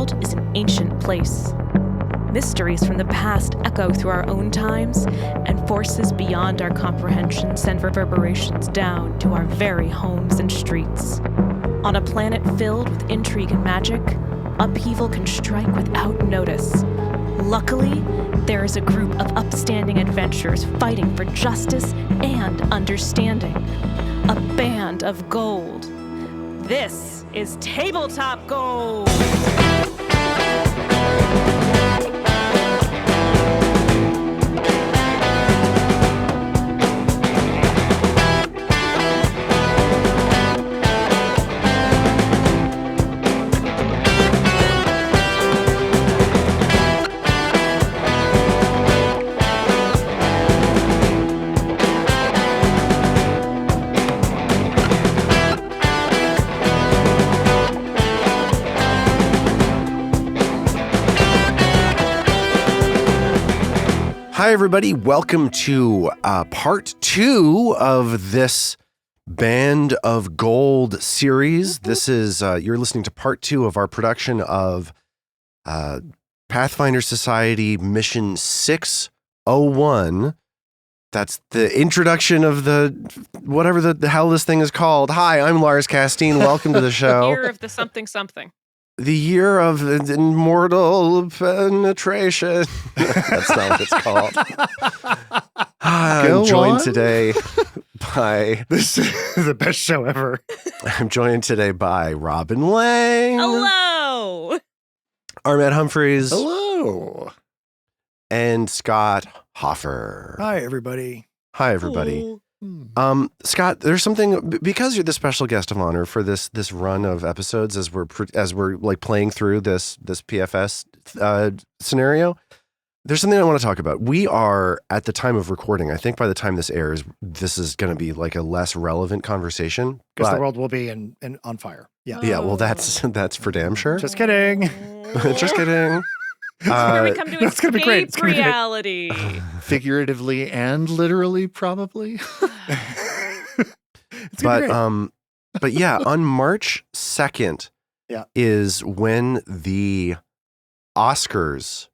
world is an ancient place. Mysteries from the past echo through our own times, and forces beyond our comprehension send reverberations down to our very homes and streets. On a planet filled with intrigue and magic, upheaval can strike without notice. Luckily, there is a group of upstanding adventurers fighting for justice and understanding. A band of gold. This is Tabletop Gold! Hi, everybody. Welcome to part 2 of this Band of Gold series. This is, you're listening to part 2 of our production of Pathfinder Society Mission 601. That's the introduction of whatever the hell this thing is called. Hi, I'm Lars Castine. Welcome to the show. Year of the something something. The year of immortal penetration. That's not what it's called. I'm joined today by... This is the best show ever. I'm joined today by Robin Lang. Hello! Armette Humphreys. Hello. And Scott Hoffer. Hi, everybody. Hi, everybody. Scott, there's something, because you're the special guest of honor for this run of episodes as we're like playing through this PFS scenario. There's something I want to talk about. We are at the time of recording. I think by the time this airs, this is going to be like a less relevant conversation Because the world will be on fire. Yeah. Yeah. Well, that's for damn sure. Just kidding. Just kidding. Where we come to That's gonna be great. It's escape gonna be great. reality. Figuratively and literally, probably. But yeah, on March 2nd is when the Oscars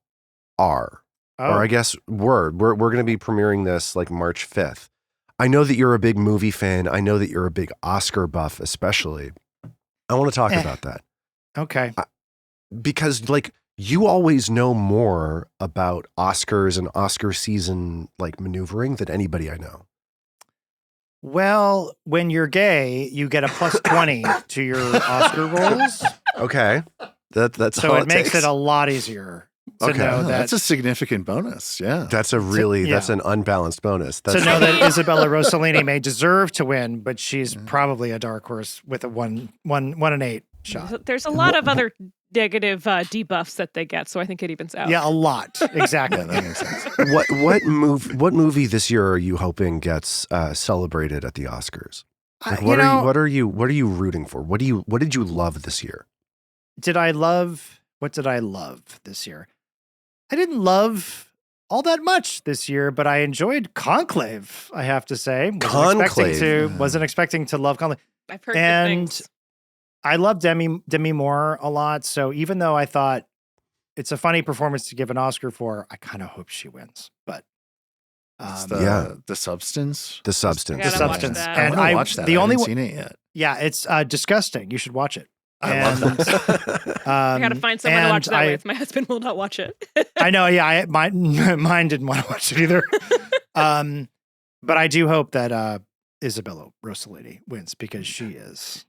are. Oh. Or I guess we're going to be premiering this like March 5th. I know that you're a big movie fan. I know that you're a big Oscar buff, especially. I want to talk about that. Okay. Because like you always know more about Oscars and Oscar season like maneuvering than anybody I know. Well, when you're gay, you get a plus 20 to your Oscar rolls. Okay. That's So all it makes takes. it a lot easier to know that. That's a significant bonus. Yeah. That's an unbalanced bonus. To know that Isabella Rossellini may deserve to win, but she's probably a dark horse with a 1 and 8 shot. There's a lot of other negative debuffs that they get, so I think it evens out. Yeah, a lot. Exactly. Yeah, that makes sense. What movie this year are you hoping gets celebrated at the Oscars? Like, what are you rooting for? What did you love this year? What did I love this year? I didn't love all that much this year, but I enjoyed Conclave, I have to say. Wasn't expecting to love Conclave. I've heard good things. I love Demi Moore a lot, so even though I thought it's a funny performance to give an Oscar for, I kind of hope she wins. But The Substance. The Substance. I gotta watch that. I want to watch that. I haven't seen it yet. Yeah, it's disgusting. You should watch it. I love that. I gotta find someone to watch that with. My husband will not watch it. I know. Yeah, mine didn't want to watch it either. But I do hope that Isabella Rossellini wins because she is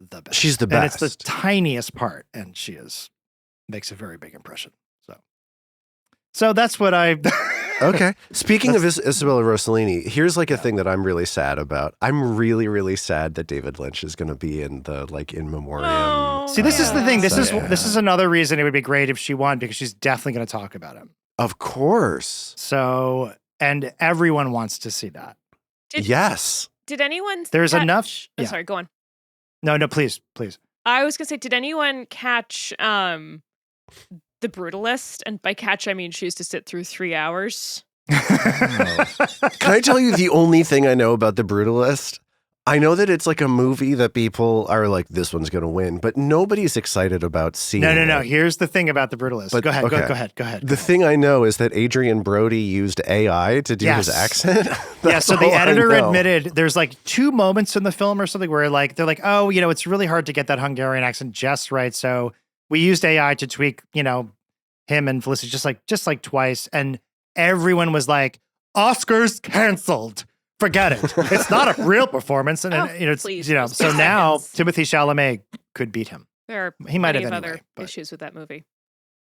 the best. She's the best. And it's the tiniest part, and she makes a very big impression. So that's what I. Okay. Speaking of Isabella Rossellini, here's like a thing that I'm really sad about. I'm really, really sad that David Lynch is going to be in the in memoriam. Oh, See, this is the thing. This Yeah. is another reason it would be great if she won because she's definitely going to talk about him. Of course. So, and everyone wants to see that. Yes. Did anyone? There's enough. Oh, Yeah. sorry, go on. No, please. I was gonna say, did anyone catch The Brutalist? And by catch, I mean she used to sit through 3 hours. Can I tell you the only thing I know about The Brutalist? I know that it's like a movie that people are like, this one's going to win, but nobody's excited about seeing it. No. Here's the thing about The Brutalist. But, go ahead. The thing I know is that Adrian Brody used AI to do his accent. Yeah, so the editor admitted there's like 2 moments in the film or something where like they're like, oh, it's really hard to get that Hungarian accent just right. So we used AI to tweak, him and Felicity just like twice. And everyone was like, Oscars canceled. Forget it. It's not a real performance, and so now Timothée Chalamet could beat him. There are he might have other issues with that movie.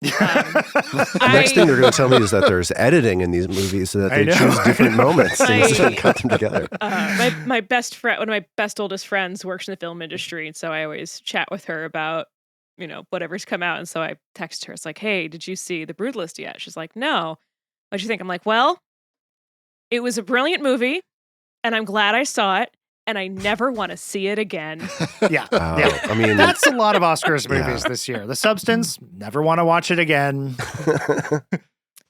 Next thing they're going to tell me is that there's editing in these movies so that they choose different moments and cut them together. My best friend, one of my best oldest friends, works in the film industry, and so I always chat with her about whatever's come out. And so I text her, it's like, hey, did you see The Brutalist yet? She's like, no. What'd you think? I'm like, well, it was a brilliant movie. And I'm glad I saw it, and I never want to see it again. Yeah. I mean, that's a lot of Oscars movies this year. The Substance, never want to watch it again.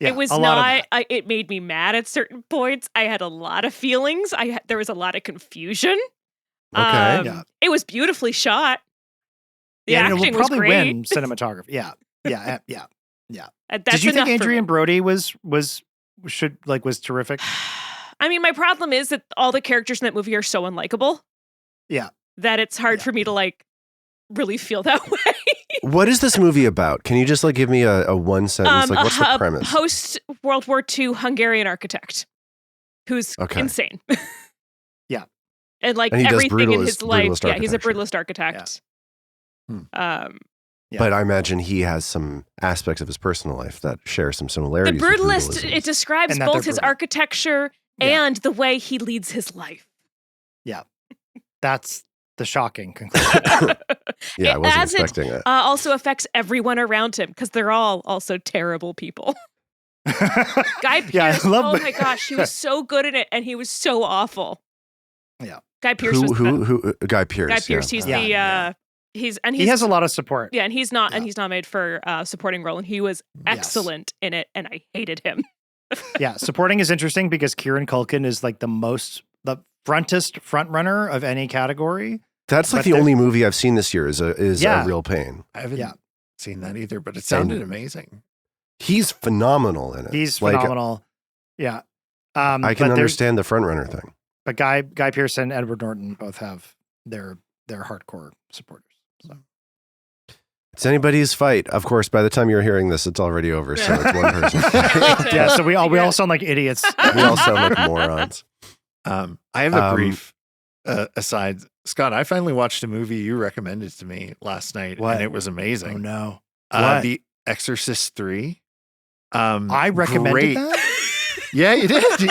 It was not. It made me mad at certain points. I had a lot of feelings. There was a lot of confusion. Okay. It was beautifully shot. The acting it will probably was great. Win cinematography. Yeah. Did you think Adrian Brody was terrific? I mean, my problem is that all the characters in that movie are so unlikable. Yeah. That it's hard for me to really feel that way. What is this movie about? Can you just give me a one sentence? What's the premise? Post World War II Hungarian architect who's insane. Yeah. And everything in his life. Yeah, he's a brutalist architect. Yeah. But I imagine he has some aspects of his personal life that share some similarities. The Brutalist, it describes both his architecture and the way he leads his life. Yeah. That's the shocking conclusion. I wasn't expecting it. Also affects everyone around him because they're all also terrible people. Guy Pearce, my gosh, he was so good in it and he was so awful. Yeah. Guy Pearce Guy Pearce. Guy Pearce, he's he has a lot of support. Yeah, and he's nominated for supporting role, and he was excellent in it, and I hated him. Yeah, supporting is interesting because Kieran Culkin is like the frontest front runner of any category. That's the only movie I've seen this year is a real pain. I haven't seen that either, but it sounded amazing. He's phenomenal in it. He's phenomenal. Yeah. I can understand the front runner thing. But Guy Pearce and Edward Norton both have their hardcore supporters. So. It's anybody's fight. Of course, by the time you're hearing this, it's already over. So it's one person's fight. Yeah, so we all sound like idiots. We all sound like morons. I have a brief aside. Scott, I finally watched a movie you recommended to me last night, and it was amazing. Oh, no. The Exorcist 3. I recommended that? Yeah, you did.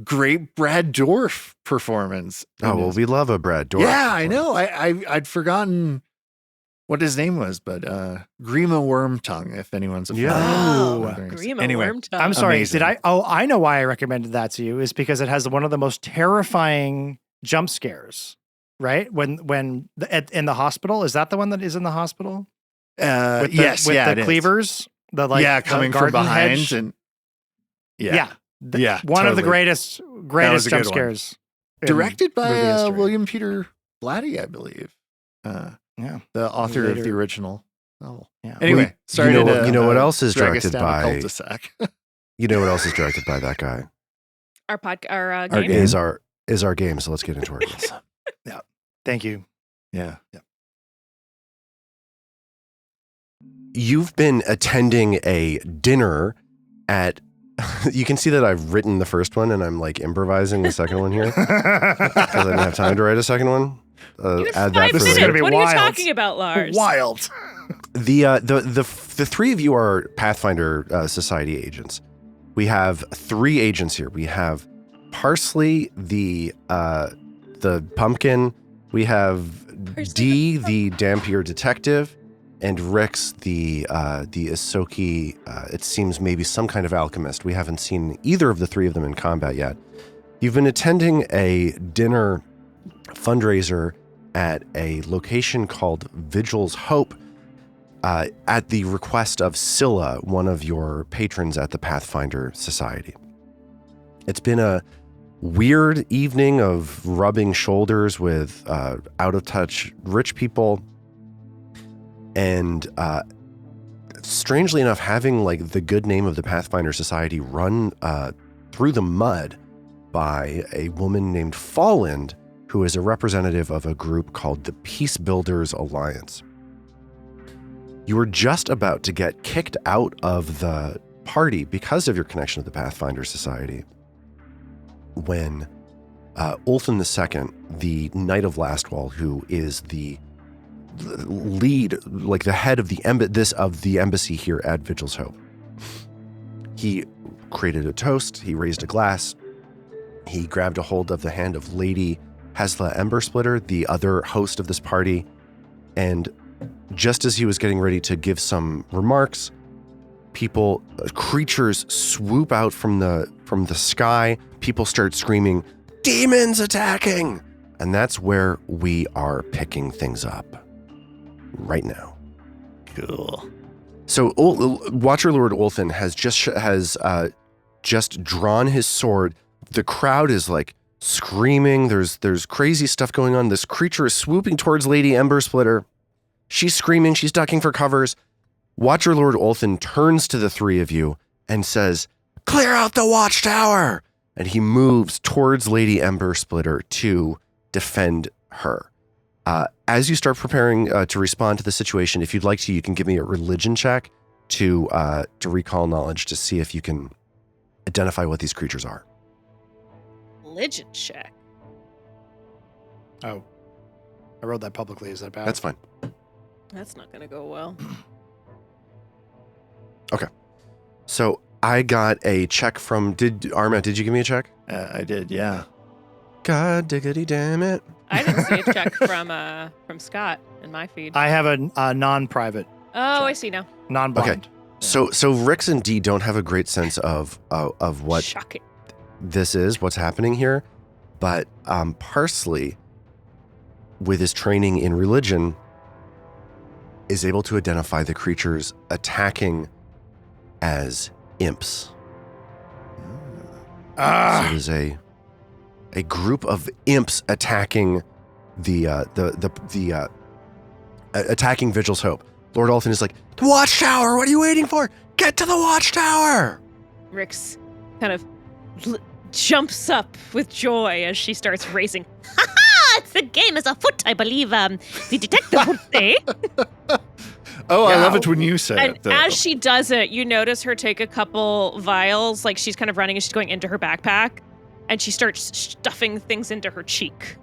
Great Brad Dourif performance. Oh, well, we love a Brad Dourif. Yeah, I know. I'd forgotten what his name was, but Grima Wormtongue, if anyone's a fan. Grima Wormtongue. I'm sorry. Amazing. I know why I recommended that to you is because it has one of the most terrifying jump scares, right? When in the hospital, is that the one that is in the hospital? With the cleavers, coming from behind hedge. And one of the greatest jump scares. Directed by William Peter Blatty, I believe. The author of the original novel. Yeah. Anyway, sorry. You know what else is directed by? Cul-de-sac. You know what else is directed by that guy? Our game is our game. So let's get into it. Yeah. Thank you. Yeah. You've been attending a dinner at. You can see that I've written the first one and I'm improvising the second one here because I didn't have time to write a second one. Add that for later. What are you talking about, Lars? Wild. The three of you are Pathfinder Society agents. We have 3 agents here. We have Parsley, the pumpkin. We have Dee, the Dampier detective. And Rex, the Isoki, it seems maybe some kind of alchemist. We haven't seen either of the 3 of them in combat yet. You've been attending a dinner fundraiser at a location called Vigil's Hope at the request of Scylla, one of your patrons at the Pathfinder Society. It's been a weird evening of rubbing shoulders with out-of-touch rich people. And strangely enough, having like the good name of the Pathfinder Society run through the mud by a woman named Falland, who is a representative of a group called the Peace Builders Alliance. You were just about to get kicked out of the party because of your connection to the Pathfinder Society when Ulthen II, the Knight of Lastwall, who is the lead, like the head of the embassy here at Vigil's Hope, he created a toast, he raised a glass, he grabbed a hold of the hand of Lady Hesla Embersplitter, the other host of this party, and just as he was getting ready to give some remarks, creatures swoop out from the sky. People start screaming, "Demons attacking!" And that's where we are picking things up right now. Cool. So Watcher Lord Ulthen has just drawn his sword. The crowd is like screaming. There's crazy stuff going on. This creature is swooping towards Lady Embersplitter. She's screaming. She's ducking for covers. Watcher Lord Ulthen turns to the three of you and says, "Clear out the watchtower!" And he moves towards Lady Embersplitter to defend her. As you start preparing to respond to the situation, if you'd like to, you can give me a religion check to recall knowledge to see if you can identify what these creatures are. Religion check. Oh, I wrote that publicly. Is that bad? That's fine. That's not going to go well. Okay. So I got a check from, Arma, did you give me a check? I did, yeah. God diggity damn it. I didn't see a check from Scott in my feed. I have a non-private. Oh, I see now. Non-blind. Okay. So Rix and D don't have a great sense of what Shocking. this is, what's happening here. But Parsley, with his training in religion, is able to identify the creatures attacking as imps. So there's a group of imps attacking attacking Vigil's Hope. Lord Ulthen is like, "The watchtower! What are you waiting for? Get to the watchtower!" Rix kind of jumps up with joy as she starts racing. Ha ha! The game is afoot, I believe. The detective would say. Oh, yeah. I love it when you say and it. Though. As she does it, you notice her take a couple vials, like she's kind of running and she's going into her backpack, and she starts stuffing things into her cheek.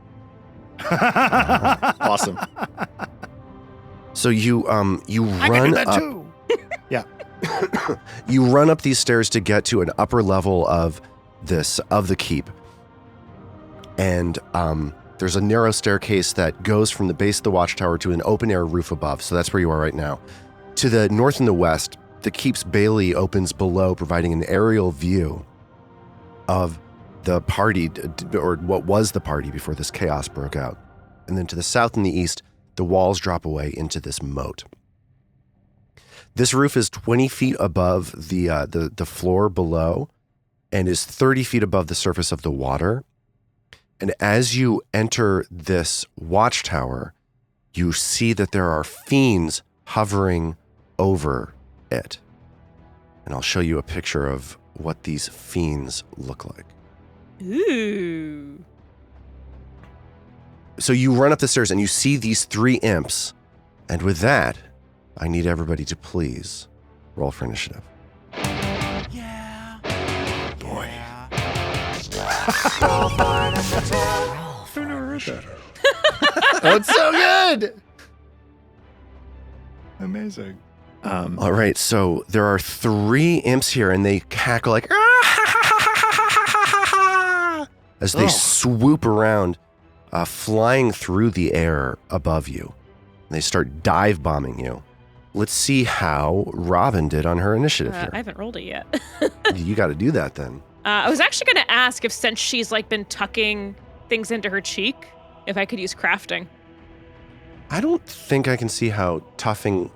Awesome. So you I can run do that up. too. Yeah. You run up these stairs to get to an upper level of the keep, and there's a narrow staircase that goes from the base of the watchtower to an open-air roof above, so that's where you are right now. To the north and the west, the keep's bailey opens below, providing an aerial view of the party, or what was the party before this chaos broke out. And then to the south and the east, the walls drop away into this moat. This roof is 20 feet above the floor below and is 30 feet above the surface of the water. And as you enter this watchtower, you see that there are fiends hovering over it. And I'll show you a picture of what these fiends look like. Ooh. So you run up the stairs and you see these three imps. And with that, I need everybody to please roll for initiative. Yeah. Boy. That's so good. Amazing. All right, so there are three imps here, and they cackle like as they swoop around, flying through the air above you. They start dive bombing you. Let's see how Robin did on her initiative here. I haven't rolled it yet. You got to do that then. I was actually going to ask if, since she's like been tucking things into her cheek, if I could use crafting. I don't think I can see how toughing.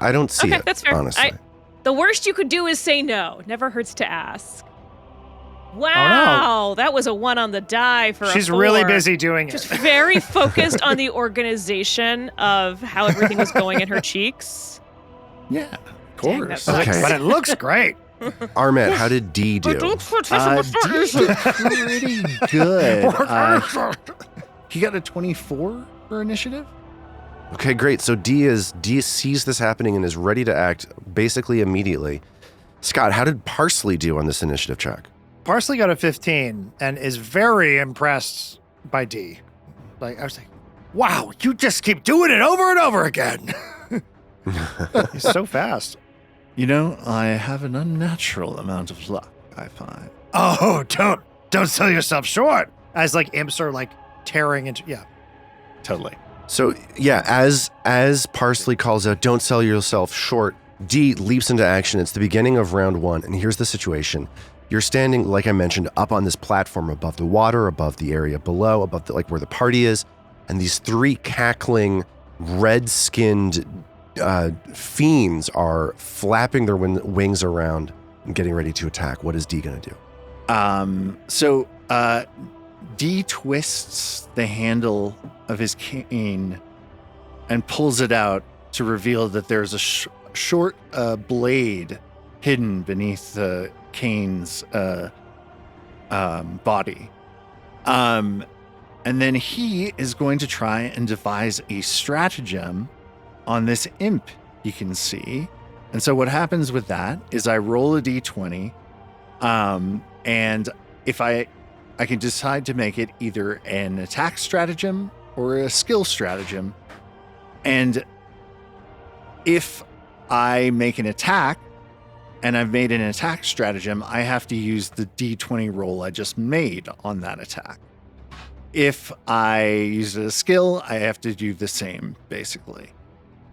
I don't see it. That's fair. Honestly, The worst you could do is say no. Never hurts to ask. Wow, that was a 1 on the die for She's a 4. really busy doing it. Just very focused on the organization of how everything was going in her cheeks. Yeah, of Dang, that course. sucks. Okay. But it looks great. Armet, how did D do? D did pretty good. He got a 24 for initiative. Okay, great. So D sees this happening and is ready to act basically immediately. Scott, how did Parsley do on this initiative check? Parsley got a 15 and is very impressed by D. Like, I was like, wow, you just keep doing it over and over again. He's so fast. You know, I have an unnatural amount of luck, I find. Oh, don't sell yourself short. As like imps are like tearing into, yeah. Totally. So yeah, as Parsley calls out, "Don't sell yourself short," D leaps into action. It's the beginning of round 1, and here's the situation. You're standing, like I mentioned, up on this platform above the water, above the area below, above the, like where the party is, and these 3 cackling, red-skinned fiends are flapping their wings around and getting ready to attack. What is D gonna do? So D twists the handle of his cane and pulls it out to reveal that there's a short blade hidden beneath the cane's body. And then he is going to try and devise a stratagem on this imp he can see. And so what happens with that is I roll a d20, and if I can decide to make it either an attack stratagem or a skill stratagem. And if I make an attack and I've made an attack stratagem, I have to use the d20 roll I just made on that attack. If I use a skill, I have to do the same, basically.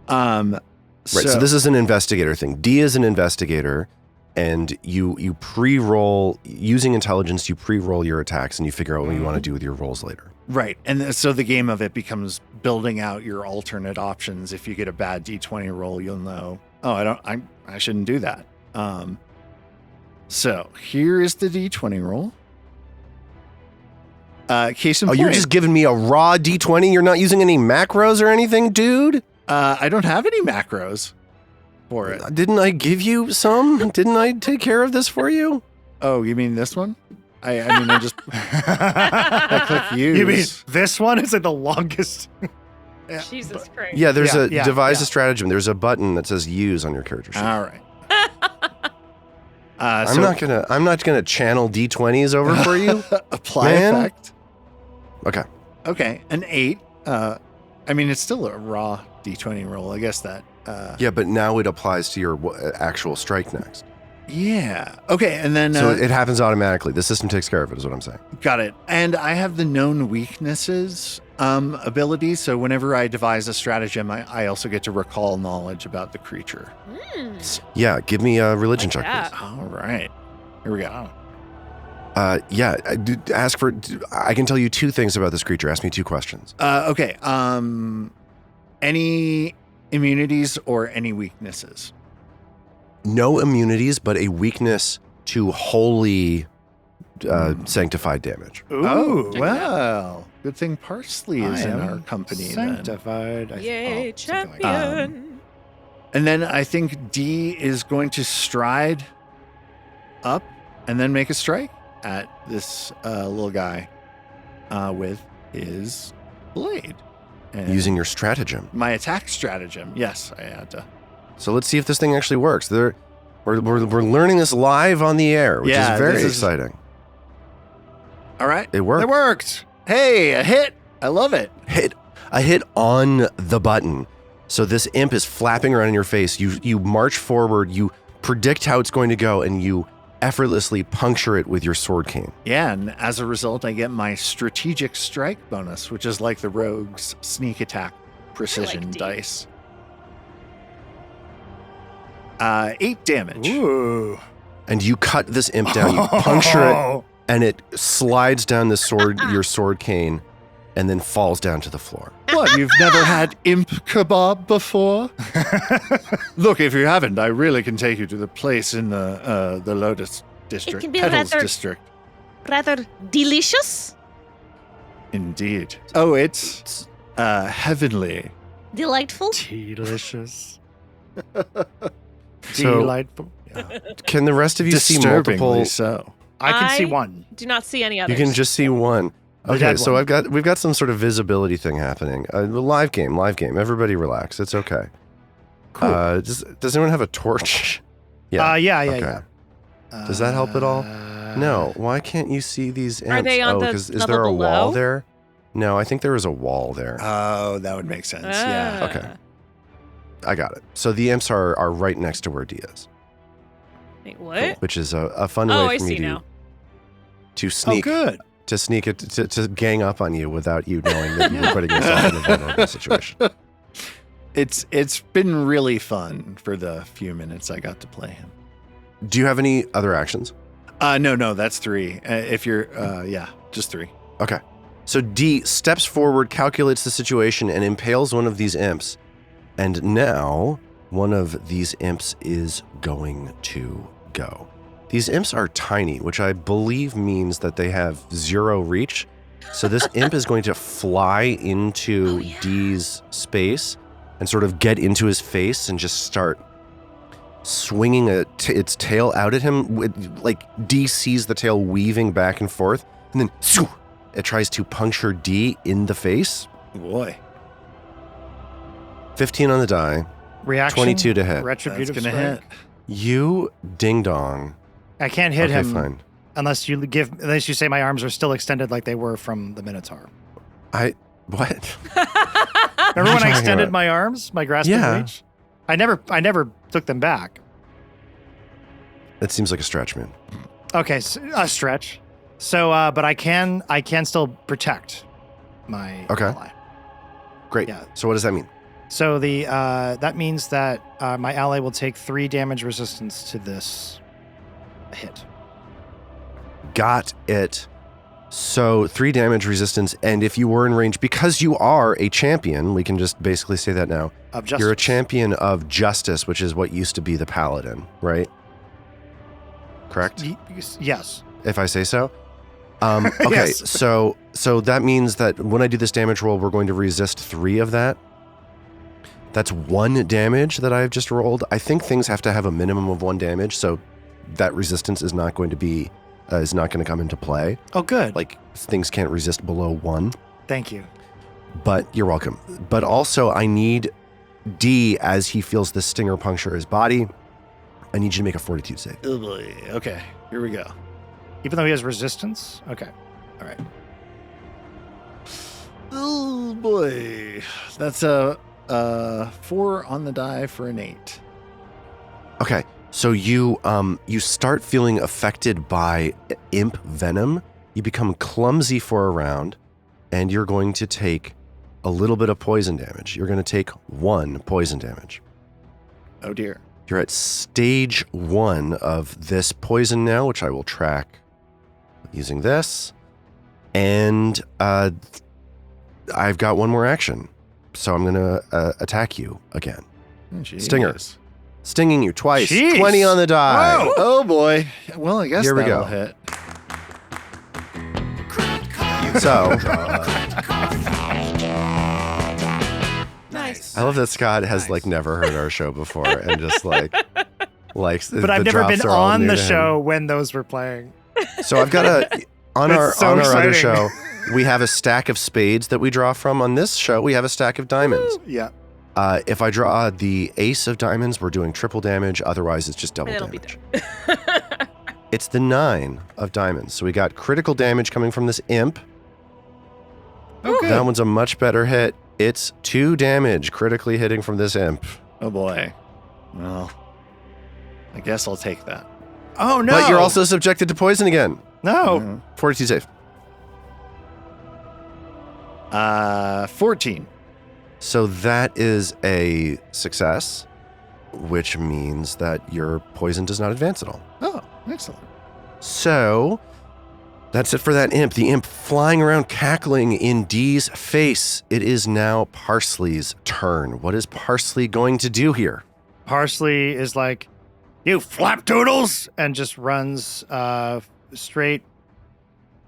Right, so this is an investigator thing. D is an investigator, and you pre-roll, using intelligence, you pre-roll your attacks, and you figure out what you want to do with your rolls later. Right, and so the game of it becomes building out your alternate options. If you get a bad d20 roll, you'll know, I shouldn't do that. So here is the d20 roll. Case in point. You're just giving me a raw d20? You're not using any macros or anything, dude? I don't have any macros for it. Didn't I give you some? Didn't I take care of this for you? Oh, you mean this one? I mean, I just I click use. You mean this one? It's like the longest. Yeah, Jesus Christ. Yeah, there's devise a stratagem. There's a button that says use on your character sheet. All right. I'm not gonna channel d20s over for you. Apply man. effect. Okay, an 8. I mean, it's still a raw d20 roll. I guess that. Yeah, but now it applies to your actual strike next. Yeah. Okay, and then so it happens automatically. The system takes care of it, is what I'm saying. Got it. And I have the known weaknesses ability. So whenever I devise a stratagem, I also get to recall knowledge about the creature. Yeah, give me a religion check, please. All right. Here we go. Ask for. I can tell you 2 things about this creature. Ask me 2 questions. Okay. Any immunities or any weaknesses? No immunities, but a weakness to holy sanctified damage. Ooh, oh, well. Good thing Parsley is in our company sanctified. then. Yay, something like champion. And then I think D is going to stride up and then make a strike at this little guy with his blade. And using your stratagem. My attack stratagem. Yes, I had to. So let's see if this thing actually works. We're learning this live on the air, which is very exciting. All right. It worked. It worked. Hey, a hit. I love it. A hit on the button. So this imp is flapping around in your face. You march forward, you predict how it's going to go, and you effortlessly puncture it with your sword cane. Yeah, and as a result, I get my strategic strike bonus, which is like the rogue's sneak attack precision dice. 8 damage. Ooh. And you cut this imp down, you puncture it, and it slides down your sword cane, and then falls down to the floor. What, you've never had imp kebab before? Look, if you haven't, I really can take you to the place in the Lotus District, It can be Petals leather. District. rather delicious? Indeed. Oh, it's heavenly. Delightful? Delicious. So- Delightful. Yeah. Can the rest of you see Disturbingly multiple? so. I can see I- one. Do not see any You others. can just see one. The Okay, dead so one. we've got some sort of visibility thing happening. Live game. Everybody relax. It's okay. Cool. Does anyone have a torch? Yeah. Yeah. Okay. Does that help at all? No. Why can't you see these imps? Are they on the 'cause is level there a wall below? there? No, I think there is a wall there. Oh, that would make sense. Yeah. Okay. I got it. So the imps are right next to where D is, Wait, what? which is a fun Oh, way I for me see now. to Oh, sneak good. to sneak it to gang up on you without you knowing that you're putting yourself in a vulnerable situation. It's been really fun for the few minutes I got to play him. Do you have any other actions? No, that's 3. If you're, just 3. Okay. So D steps forward, calculates the situation, and impales one of these imps. And now one of these imps is going to go. These imps are tiny, which I believe means that they have 0 reach. So this imp is going to fly into D's space and sort of get into his face and just start swinging its tail out at him. Like D sees the tail weaving back and forth, and then it tries to puncture D in the face. Boy. 15 on the die. Reaction. 22 to hit. Retributive That's gonna strike. hit. You ding dong. I can't hit Okay, him fine. unless you say my arms are still extended like they were from the Minotaur. What? Remember when I talking extended about? my arms, my grasping Yeah. reach? I never took them back. That seems like a stretch, man. Okay, a stretch. So, but I can still protect my Okay. ally. Great. Yeah. So what does that mean? So that means that my ally will take 3 damage resistance to this hit. Got it. So 3 damage resistance, and if you were in range, because you are a champion, we can just basically say that now. Of justice. You're a champion of justice, which is what used to be the paladin, right? Correct? Yes. If I say so. Okay, Yes. so that means that when I do this damage roll, we're going to resist 3 of that. That's 1 damage that I've just rolled. I think things have to have a minimum of 1 damage, so that resistance is not going to come into play. Oh, good. Like things can't resist below 1. Thank you. But you're welcome. But also, I need D as he feels the stinger puncture his body. I need you to make a fortitude save. Oh boy. Okay, here we go. Even though he has resistance? Okay. All right. Oh boy. That's a 4 on the die for an 8. Okay, so you start feeling affected by imp venom. You become clumsy for a round, and you're going to take a little bit of poison damage. You're going to take 1 poison damage. Oh dear. You're at stage 1 of this poison now, which I will track using this. And I've got 1 more action. So I'm going to attack you again. Oh, geez. Stinger. Stinging you twice. Jeez. 20 on the die. Whoa. Oh boy. Well, I guess Here we that'll go. hit. So Nice. I love that Scott has like never heard our show before and just like likes. But I've never been on the show when those were playing. So I've got on That's our so other exciting. show we have a stack of spades that we draw from. On this show we have a stack of diamonds. Yeah. If I draw the ace of diamonds, we're doing triple damage. Otherwise, it's just double It'll be damage. there. It's the 9 of diamonds. So we got critical damage coming from this imp. Oh, good. That one's a much better hit. It's 2 damage critically hitting from this imp. Oh boy. Well, I guess I'll take that. Oh, no. But you're also subjected to poison again. No. Fortitude save. 14. So that is a success, which means that your poison does not advance at all. Oh, excellent. So that's it for that imp. The imp flying around cackling in Dee's face. It is now Parsley's turn. What is Parsley going to do here? Parsley is like, you flapdoodles, and just runs straight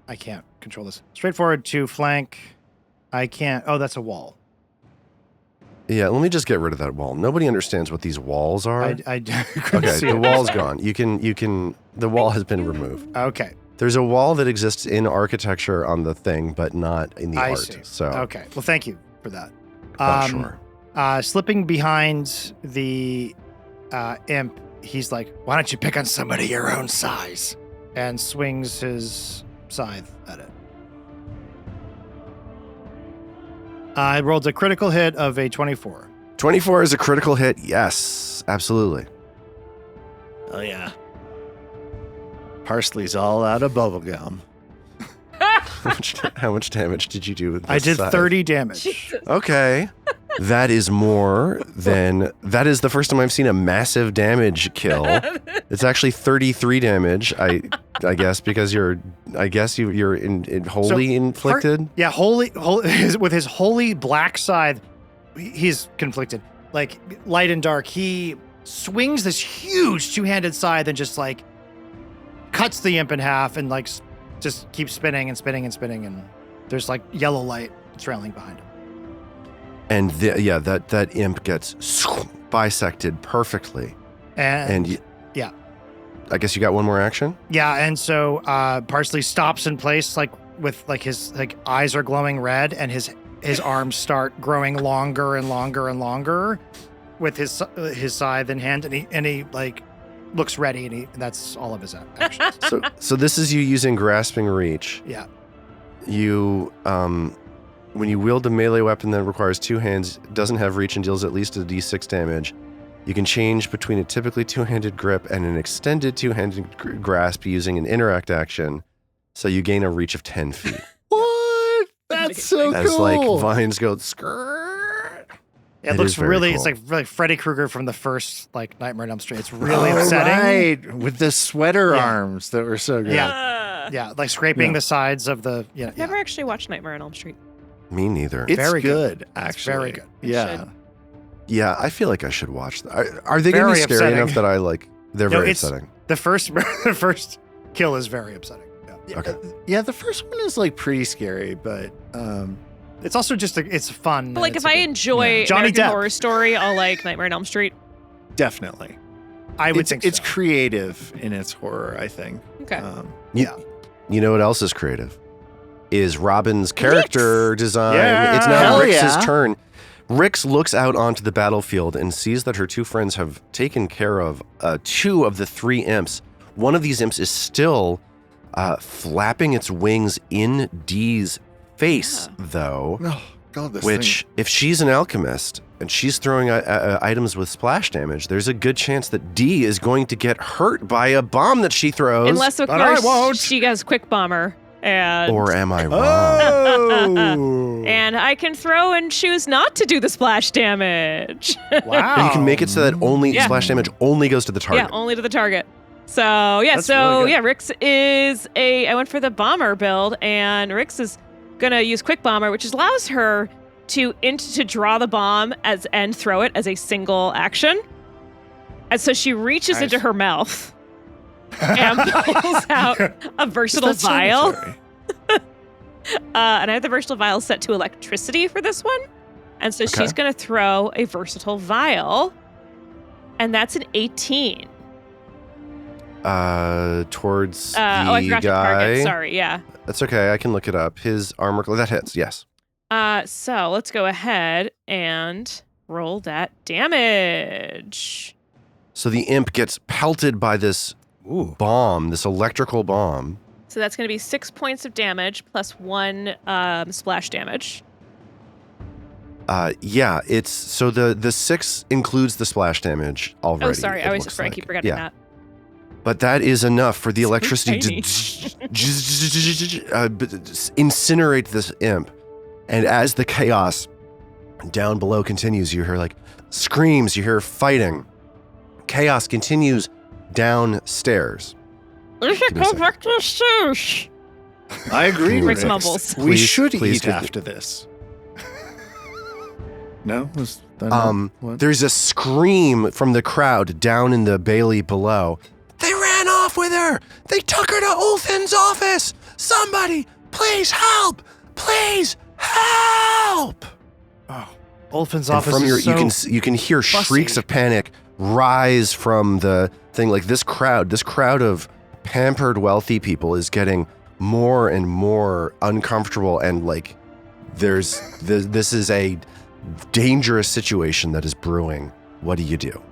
I can't control this. Straightforward to flank. I can't. Oh, that's a wall. Yeah, let me just get rid of that wall. Nobody understands what these walls are. I couldn't Okay, see the it. wall's gone. You can. The wall has been removed. Okay. There's a wall that exists in architecture on the thing, but not in the I art. see. So Okay. Well, thank you for that. sure. Slipping behind the imp, he's like, "Why don't you pick on somebody your own size?" And swings his scythe at it. I rolled a critical hit of a 24. 24 is a critical hit. Yes, absolutely. Oh, yeah. Parsley's all out of bubblegum. How much damage did you do with this I did scythe? 30 damage. Okay. That is more than... That is the first time I've seen a massive damage kill. It's actually 33 damage, I guess, because you're wholly inflicted. Yeah, holy with his holy black scythe, he's conflicted. Like light and dark, he swings this huge two-handed scythe and just like cuts the imp in half and like just keeps spinning and spinning and spinning, and there's like yellow light trailing behind him. And that imp gets bisected perfectly. And yeah. I guess you got one more action? yeah, and so Parsley stops in place, like with like his like eyes are glowing red, and his arms start growing longer and longer and longer, with his scythe in hand, and he like looks ready, and that's all of his actions. So this is you using grasping reach. Yeah. You when you wield a melee weapon that requires two hands, doesn't have reach, and deals at least a d6 damage, you can change between a typically two-handed grip and an extended two-handed grasp using an interact action. So you gain a reach of 10 feet. What? That's so cool. As like vines go skirt. It looks is very really, cool. it's like really Freddy Krueger from the first like Nightmare on Elm Street. It's really upsetting. Right. With the sweater Yeah. arms that were so good. Yeah, like scraping the sides of the. I've never actually watched Nightmare on Elm Street. Me neither. It's Very good, good. actually. It's very good. Yeah. Yeah, I feel like I should watch that. Are they going to Very be scary upsetting. enough that I like? They're No, very it's- upsetting. The first kill is very upsetting. Yeah. Okay. Yeah, the first one is like pretty scary, but It's also just it's fun. But like, and if it's I a good- enjoy Johnny American Depp. Horror Story, I'll like Nightmare on Elm Street. definitely. I would it's, think it's so. creative in its horror, I think. Okay. You know what else is creative? Is Robin's character design. Yeah. It's now Hell Rix's yeah. turn. Rix looks out onto the battlefield and sees that her two friends have taken care of two of the three imps. One of these imps is still flapping its wings in Dee's face, though, Oh, God, this which, if she's an alchemist and she's throwing items with splash damage, there's a good chance that Dee is going to get hurt by a bomb that she throws. Unless, of but I course, won't. she has Quick Bomber. And, Or am I wrong? Oh! and I can throw and choose not to do the splash damage. Wow. And you can make it so that only Yeah. splash damage only goes to the target. Yeah, only to the target. So That's really good. Rix is I went for the bomber build, and Rix is gonna use Quick Bomber, which allows her to draw the bomb and throw it as a single action. And so she reaches Nice. into her mouth and pulls out a versatile Is that vial. sanitary? And I have the versatile vial set to electricity for this one. And so Okay. she's going to throw a versatile vial. And that's an 18. Towards the I forgot to guy. target. Sorry, yeah. That's okay. I can look it up. His armor, that hits, yes. So let's go ahead and roll that damage. So the imp gets pelted by this bomb, this electrical bomb. So that's going to be 6 points of damage plus 1 splash damage. Yeah, it's so the 6 includes the splash damage already. Oh, sorry. it I was looks I like. keep forgetting Yeah. that. But that is enough for the So electricity tiny. to incinerate this imp. And as the chaos down below continues, you hear like screams, you hear fighting. Chaos continues downstairs. We should Give me a go second. back to the sushi. I agree, Rix Rix. mumbles. We Please- should please eat do- after this. No? Was that not what? There's a scream from the crowd down in the bailey below. They ran off off with her! They took her to Ulthin's office! Somebody, please help! Please help! Oh, Ulfin's And office from your, is you can hear shrieks of panic rise from the thing. Like this crowd of pampered wealthy people is getting more and more uncomfortable, and like this is a dangerous situation that is brewing. What do you do?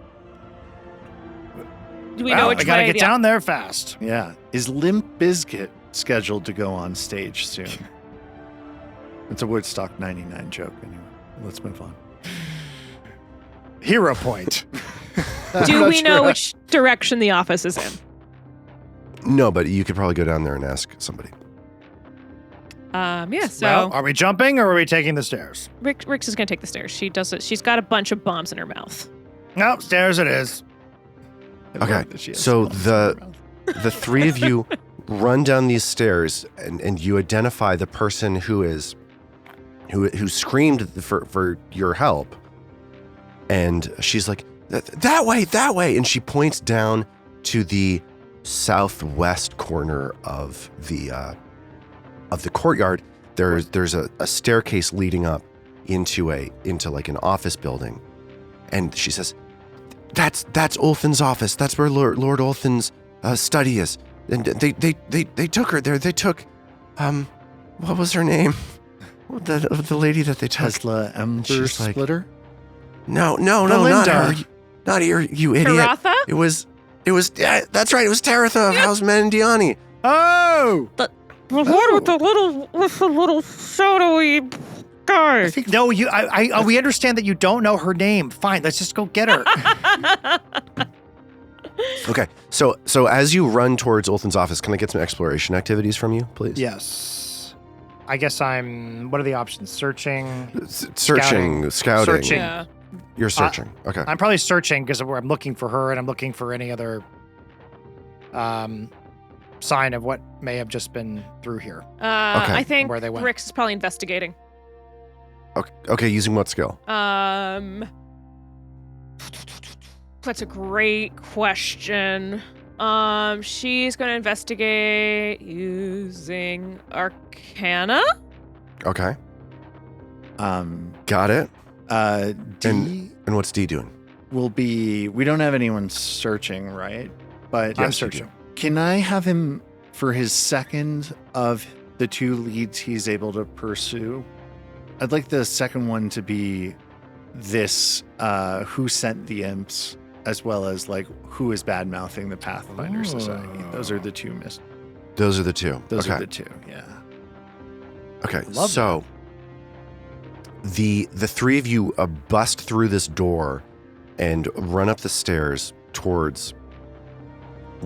Do we know which I gotta way? get down there fast. Yeah. Is Limp Bizkit scheduled to go on stage soon? It's a Woodstock 99 joke anyway. Let's move on. Hero point. Do we know which direction the office is in? No, but you could probably go down there and ask somebody. Yeah. So Well, are we jumping or are we taking the stairs? Rix is gonna take the stairs. She does it. She's got a bunch of bombs in her mouth. No, stairs it is. I love Okay, that she has so bombs in her mouth. the three of you run down these stairs, and you identify the person who screamed for your help, and she's like, that way, and she points down to the southwest corner of the courtyard. There's a staircase leading up into like an office building, and she says, That's Ulfin's office. That's where Lord Ulfin's study is. And they took her there. They took, what was her name? The lady that they took. Tesla Ember She's like, Splitter? No, not Belinda. her. Not her, you idiot. Karatha? It was. Yeah, that's right. It was Taratha of House Mandiani. Oh! The one with the little shadowy guy. I think No, we understand that you don't know her name. Fine, let's just go get her. Okay, so as you run towards Ulfin's office, can I get some exploration activities from you, please? Yes. I guess what are the options? Searching. Searching, scouting. Searching. Yeah. You're searching. Okay. I'm probably searching because I'm looking for her and I'm looking for any other sign of what may have just been through here. I think Where they went. Rix is probably investigating. Okay, using what skill? That's a great question. She's going to investigate using Arcana. Okay, um, got it. D And what's D doing? will be, we don't have anyone searching, right? But I'm Yes, you do. searching. can I have him for his second of the two leads he's able to pursue? I'd like the second one to be this, who sent the imps, as well as like who is bad mouthing the Pathfinder Society. Those are the two Those are the two. Those okay. are the two, yeah. Okay, Love so the three of you bust through this door and run up the stairs towards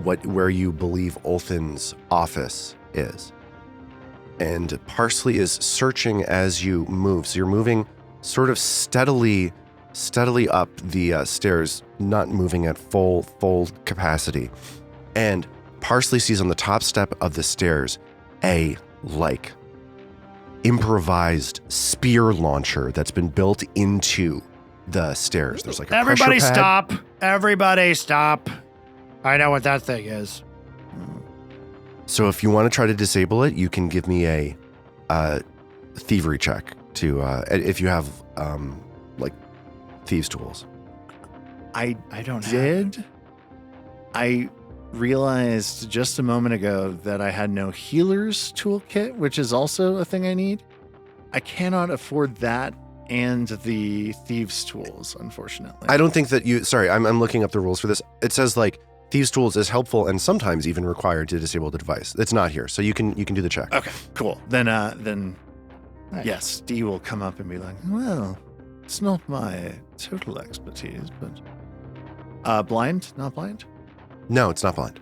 where you believe Ulfin's office is. And Parsley is searching as you move. So you're moving sort of steadily up the stairs, not moving at full capacity. And Parsley sees on the top step of the stairs a improvised spear launcher that's been built into the stairs. There's like a Everybody pressure pad. stop. Everybody stop. I know what that thing is. So if you want to try to disable it, you can give me a thievery check to if you have thieves tools. I don't did. I realized just a moment ago that I had no healer's toolkit, which is also a thing I need. I cannot afford that and the thieves' tools, unfortunately. I don't think that you. Sorry, I'm looking up the rules for this. It says thieves' tools is helpful and sometimes even required to disable the device. It's not here, so you can do the check. Okay, cool. Then Nice. yes, D will come up and be like, well, it's not my total expertise, but blind, not blind. No, it's not blind.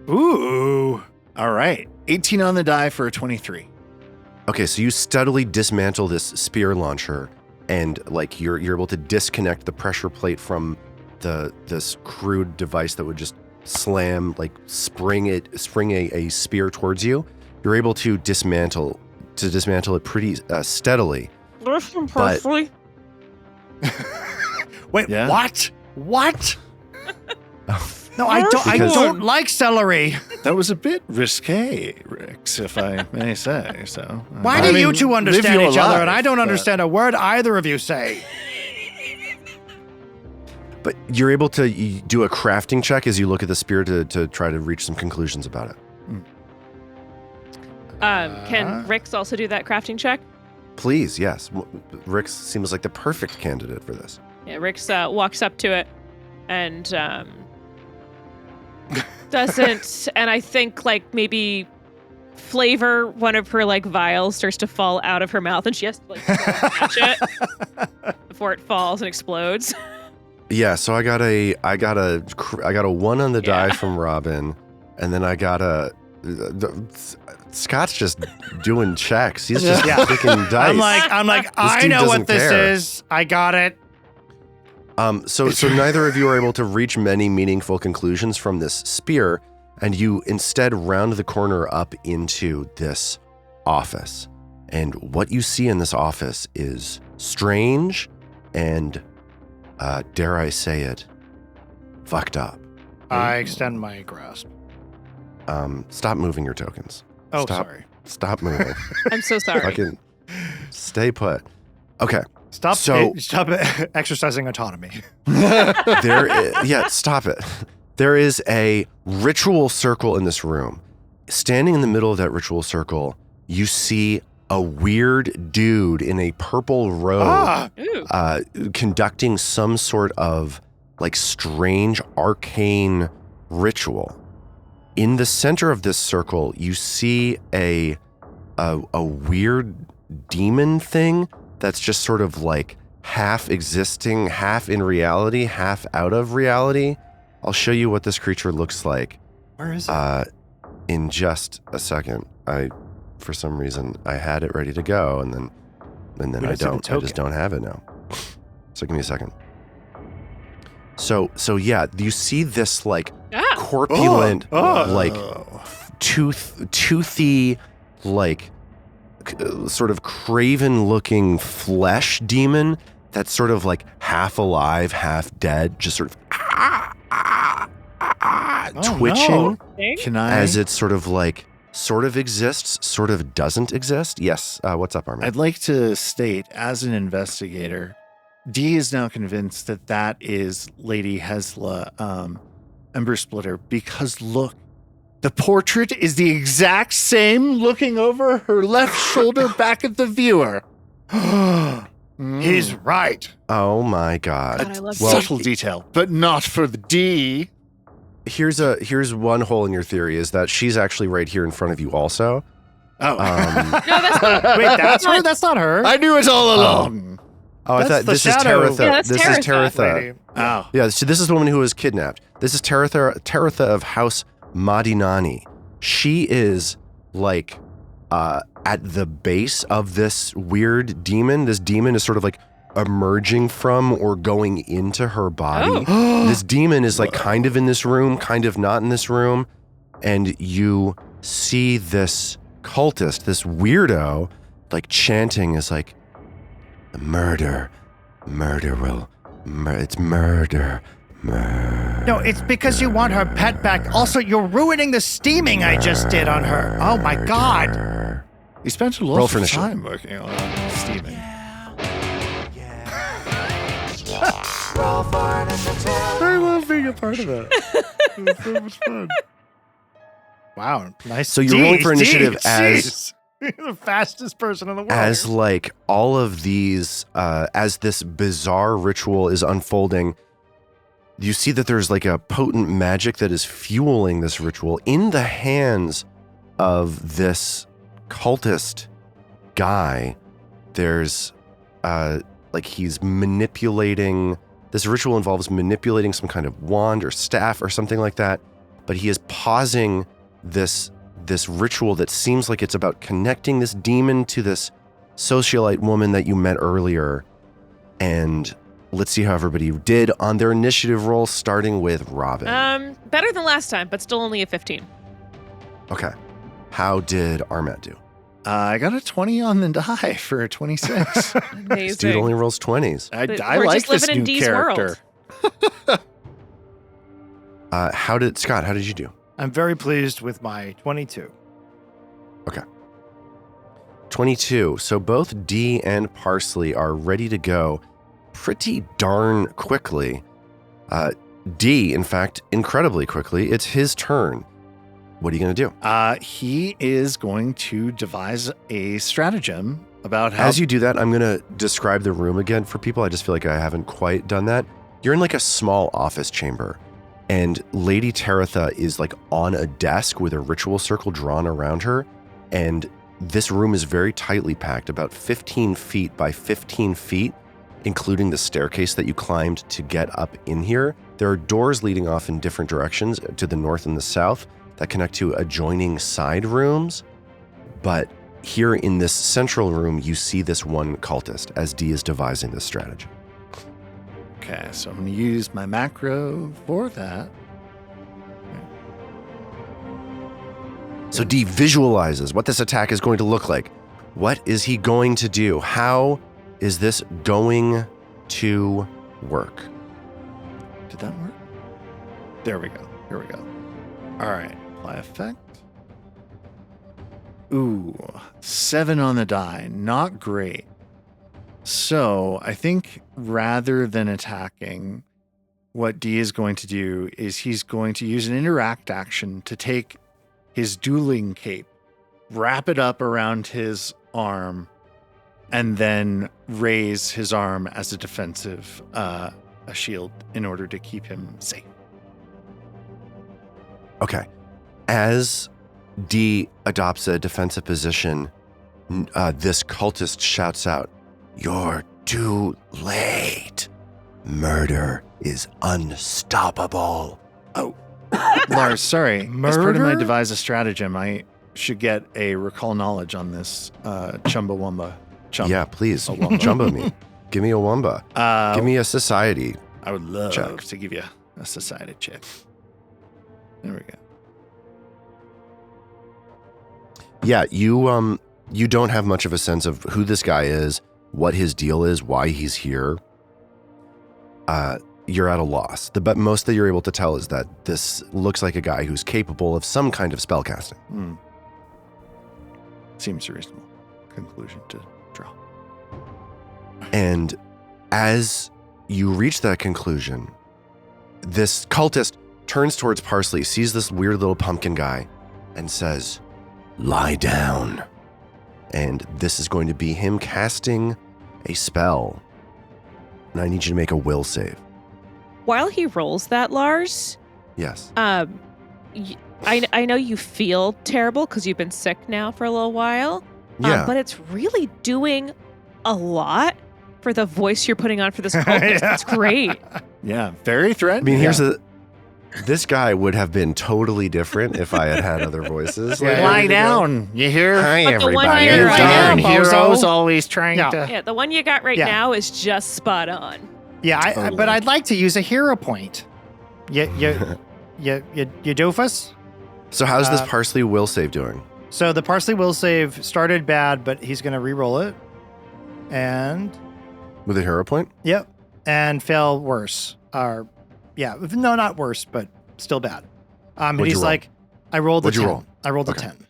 Ooh. All right, 18 on the die for a 23. Okay, so you steadily dismantle this spear launcher, and you're able to disconnect the pressure plate from this crude device that would just slam, spring a spear towards you. You're able to dismantle it pretty steadily. Listen, But- Parsley. Wait, Yeah. what? What? No, I don't like celery. That was a bit risque, Rix, if I may say so. Why do you two understand each other and I don't understand a word either of you say? But you're able to do a crafting check as you look at the spear to try to reach some conclusions about it. Can Rix also do that crafting check? Please, yes. Rix seems like the perfect candidate for this. Yeah, Rix walks up to it and doesn't, and I think like maybe flavor one of her like vials starts to fall out of her mouth, and she has to like catch it before it falls and explodes. Yeah, so I got a 1 on the die from Robin, and then I got Scott's just doing checks. He's just picking dice. I'm like, I know what this is. I got it. So neither of you are able to reach many meaningful conclusions from this spear, and you instead round the corner up into this office. And what you see in this office is strange and, dare I say it, fucked up. I extend my grasp. Stop moving your tokens. Oh, sorry. Stop moving. I'm so sorry. Fucking stay put. Okay. Stop exercising autonomy. Stop it. There is a ritual circle in this room. Standing in the middle of that ritual circle, you see a weird dude in a purple robe conducting some sort of like strange arcane ritual. In the center of this circle, you see a weird demon thing that's just sort of like half existing, half in reality, half out of reality. I'll show you what this creature looks like. Where is it? In just a second. For some reason, I had it ready to go, and then I don't. I just don't have it now. So give me a second. So yeah, you see this like corpulent, like toothy, like sort of craven-looking flesh demon that's sort of like half alive, half dead, just sort of twitching as it sort of exists, sort of doesn't exist. Yes, what's up, Armin? I'd like to state, as an investigator, Dee is now convinced that is Lady Hesla Ember Splitter, because look, the portrait is the exact same looking over her left shoulder back at the viewer. He's right. Oh my God. I love Subtle detail, but not for the D. Here's one hole in your theory, is that she's actually right here in front of you also. Oh. No, that's not. Wait, that's her? That's not her. I knew it all along. I thought this is shadow. Taratha. Yeah, that's this Taratha. is Taratha. Lady. Oh. Yeah, so this is the woman who was kidnapped. This is Taratha of House Madinani. She is like at the base of this weird demon. This demon is sort of like emerging from or going into her body. This demon is like kind of in this room, kind of not in this room. And you see this cultist, this weirdo, like chanting is like, murder will, it's murder. No, it's because you want her pet back. Also, you're ruining the steaming I just did on her. Oh my God. He spent a lot of time working on steaming. I love being a part of that. It was so much fun. Wow, nice. So you're rolling for initiative as you're the fastest person in the world. as like all of these, as this bizarre ritual is unfolding. You see that there's like a potent magic that is fueling this ritual in the hands of this cultist guy. There's like he's manipulating. This ritual involves manipulating some kind of wand or staff or something like that. But he is pausing this ritual that seems like it's about connecting this demon to this socialite woman that you met earlier. And let's see how everybody did on their initiative roll, starting with Robin. Better than last time, but still only a 15. Okay. How did Armet do? I got a 20 on the die for a 26. Amazing. This dude only rolls 20s. I We're like just this living in new Dee's character. world. Scott, how did you do? I'm very pleased with my 22. 22. So both D and Parsley are ready to go pretty darn quickly. D, in fact, incredibly quickly. It's his turn. What are you going to do? He is going to devise a stratagem about how... As you do that, I'm going to describe the room again for people. I just feel like I haven't quite done that. You're in like a small office chamber, and Lady Taratha is like on a desk with a ritual circle drawn around her, and this room is very tightly packed, about 15 feet by 15 feet, including the staircase that you climbed to get up in here. There are doors leading off in different directions to the north and the south that connect to adjoining side rooms. But here in this central room, you see this one cultist as D is devising this strategy. Okay, so I'm going to use my macro for that. So D visualizes what this attack is going to look like. What is he going to do? How is this going to work? Did that work? There we go. Here we go. All right. Apply effect. Ooh, 7 on the die. Not great. So I think rather than attacking, what D is going to do is he's going to use an interact action to take his dueling cape, wrap it up around his arm, and then raise his arm as a defensive a shield in order to keep him safe. Okay. As D adopts a defensive position, this cultist shouts out, "You're too late. Murder is unstoppable." Oh, Lars, sorry. As part of my Murder? devise a stratagem, I should get a recall knowledge on this Chumbawamba. Yeah, please. A wumba. Jumbo me. Give me a wumba. Give me a society. I would love check. to give you a society check. There we go. Yeah, you don't have much of a sense of who this guy is, what his deal is, why he's here. You're at a loss. The most that you're able to tell is that this looks like a guy who's capable of some kind of spellcasting. Seems a reasonable conclusion to draw. And as you reach that conclusion, this cultist turns towards Parsley, sees this weird little pumpkin guy, and says, "Lie down." And this is going to be him casting a spell. And I need you to make a will save. While he rolls that, Lars, Yes. I know you feel terrible because you've been sick now for a little while. Yeah. But it's really doing a lot for the voice you're putting on for this cultist. Yeah. It's great. Yeah, very I threatening. mean, this guy would have been totally different if I had had other voices. Yeah. Lie down. You hear? Hi, But the one everybody. you're right now, Heroes bozo. always trying Yeah. to... Yeah, the one you got right Yeah. now is just spot on. Yeah, but I'd like to use a hero point. You doofus? So how's this Uh, Parsley will save doing? So the Parsley will save started bad, but he's going to re-roll it. And, With a hero point? yep, and fail worse. No, not worse, but still bad. And What'd you he's roll? like, I rolled a What'd 10. you roll? I rolled Okay. a 10.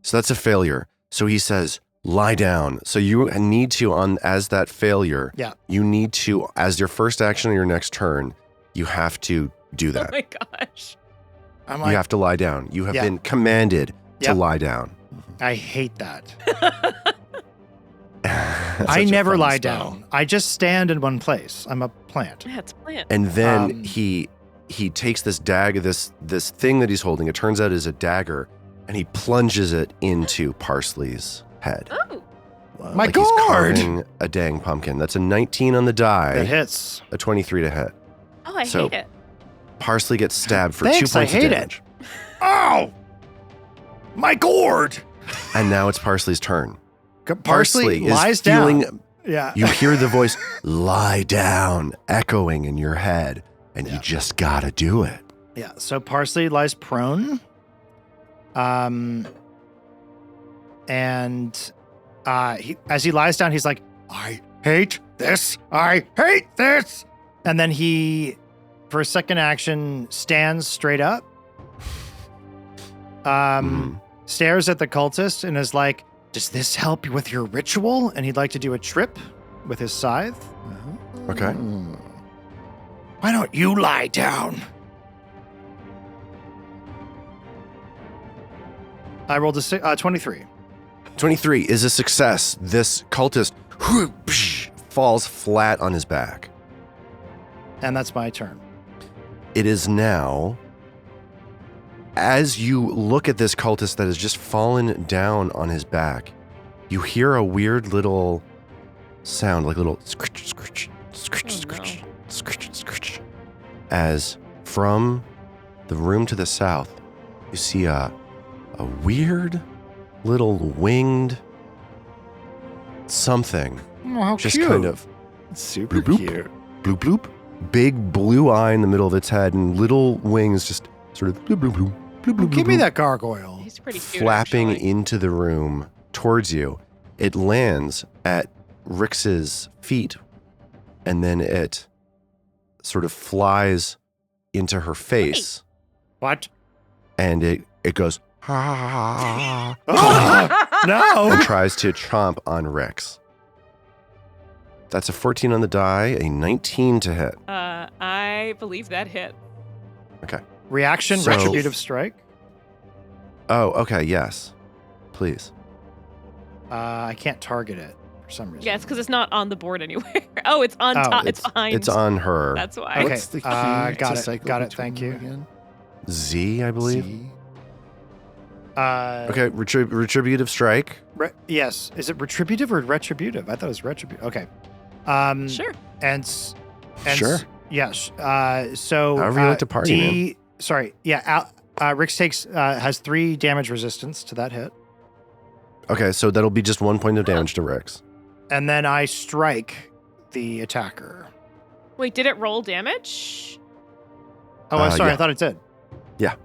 So that's a failure. So he says, lie down. So you need to, as that failure, Yeah. you need to, as your first action on your next turn, you have to do Oh that. my gosh. I'm You like, have to lie down. You have Yeah. been commanded to Yep. lie down. I hate that. That's I such a never fun lie spell. down. I just stand in one place. I'm a plant. Yeah, it's planned. And then Um, he takes this dagger, this thing that he's holding. It turns out is a dagger, and he plunges it into Parsley's head. Oh, Wow. My Like he's God! carving a dang pumpkin. That's a 19 on the It die, hits. a 23 to hit. oh, I So- hate it. Parsley gets stabbed for Thanks, 2 points I hate of it. damage. Oh! My gourd! And now it's Parsley's turn. Parsley lies is feeling, down. Yeah. You hear the voice, lie down, echoing in your head, and you Yeah. just gotta do it. Yeah, so Parsley lies prone. As he lies down, he's like, I hate this. I hate this. And then he for a second action, stands straight up. Stares at the cultist and is like, "Does this help you with your ritual?" And he'd like to do a trip with his scythe. Okay. Why don't you lie down? I rolled a 23. 23 is a success. This cultist falls flat on his back. And that's my turn. It is now, as you look at this cultist that has just fallen down on his back, you hear a weird little sound, like a little scritch, scritch, scritch, scritch, scritch, scritch. As from the room to the south, you see a weird little winged something. Oh, how just cute. kind of Super bloop, cute. bloop, bloop. Big blue eye in the middle of its head and little wings just sort of bloop, bloop, bloop, bloop, bloop, Give me bloop, that gargoyle. He's pretty cute, flapping actually. into the room towards you. It lands at Rix's feet, and then it sort of flies into her face, What? and it goes ha No. and tries to chomp on Rix. That's a 14 on the die, a 19 to hit. I believe that hit. Okay. Reaction, So- retributive strike. Oh, okay, yes. Please. I can't target it for some reason. Yeah, it's because it's not on the board anywhere. Oh, it's on Oh, top. It's behind. It's on her. That's why. Okay, What's the key got to it, cycle got it, between thank you. again? Z, I believe. Z. Okay, retributive strike. Yes. Is it retributive or retributive? I thought it was retributive. Okay. Sure. Sure. Yes. So However you like to party, man. Sorry. Yeah. Rix has 3 damage resistance to that hit, Okay, so that'll be just 1 point of damage to Rix. and then I strike the attacker. Wait, did it roll damage? Oh, I'm sorry. yeah. I thought it did.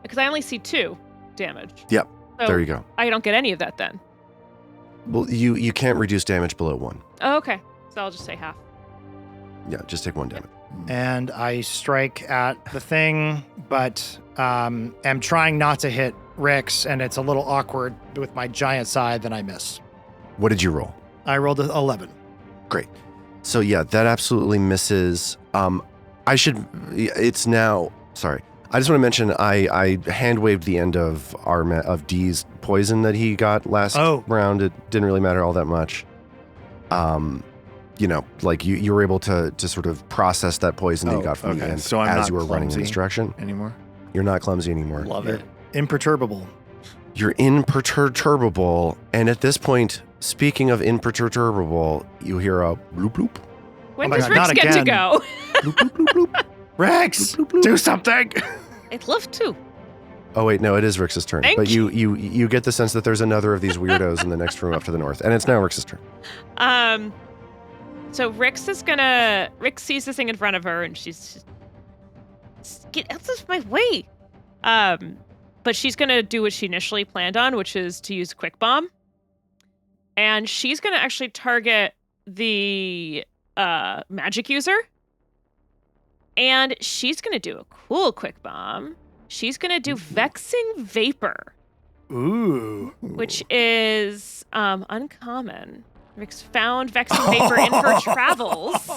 Because I only see 2 damage. Yep, So There you go. I don't get any of that then. Well, you can't reduce damage below 1. Oh, okay. So I'll just say half. Yeah, just take 1 damage. And I strike at the thing, but am trying not to hit Rix, and it's a little awkward with my giant scythe, and I miss. What did you roll? I rolled an 11. Great. So yeah, that absolutely misses. It's now, sorry. I just want to mention I hand waved the end of of D's poison that he got last round. It didn't really matter all that much. Like you were able to sort of process that poison that you got from the end So I'm as not you were running in clumsy this direction. anymore. You're not clumsy anymore. Love it. Imperturbable. You're imperturbable, and at this point, speaking of imperturbable, you hear a bloop bloop. When Oh my does God, not Rix get to again. go? Bloop bloop bloop bloop. Rex, Bloop, bloop, bloop. do something. It's left 2. Oh wait, no, it is Rix's turn. Thank But you get the sense that there's another of these weirdos in the next room up to the north, and it's now Rix's turn. So Rix sees this thing in front of her, and she's just, get out of my way. But she's gonna do what she initially planned on, which is to use Quick Bomb. And she's gonna actually target the magic user. And she's gonna do a cool Quick Bomb. She's gonna do Vexing Vapor, Ooh. which is uncommon. Rix found Vexing Vapor in her travels.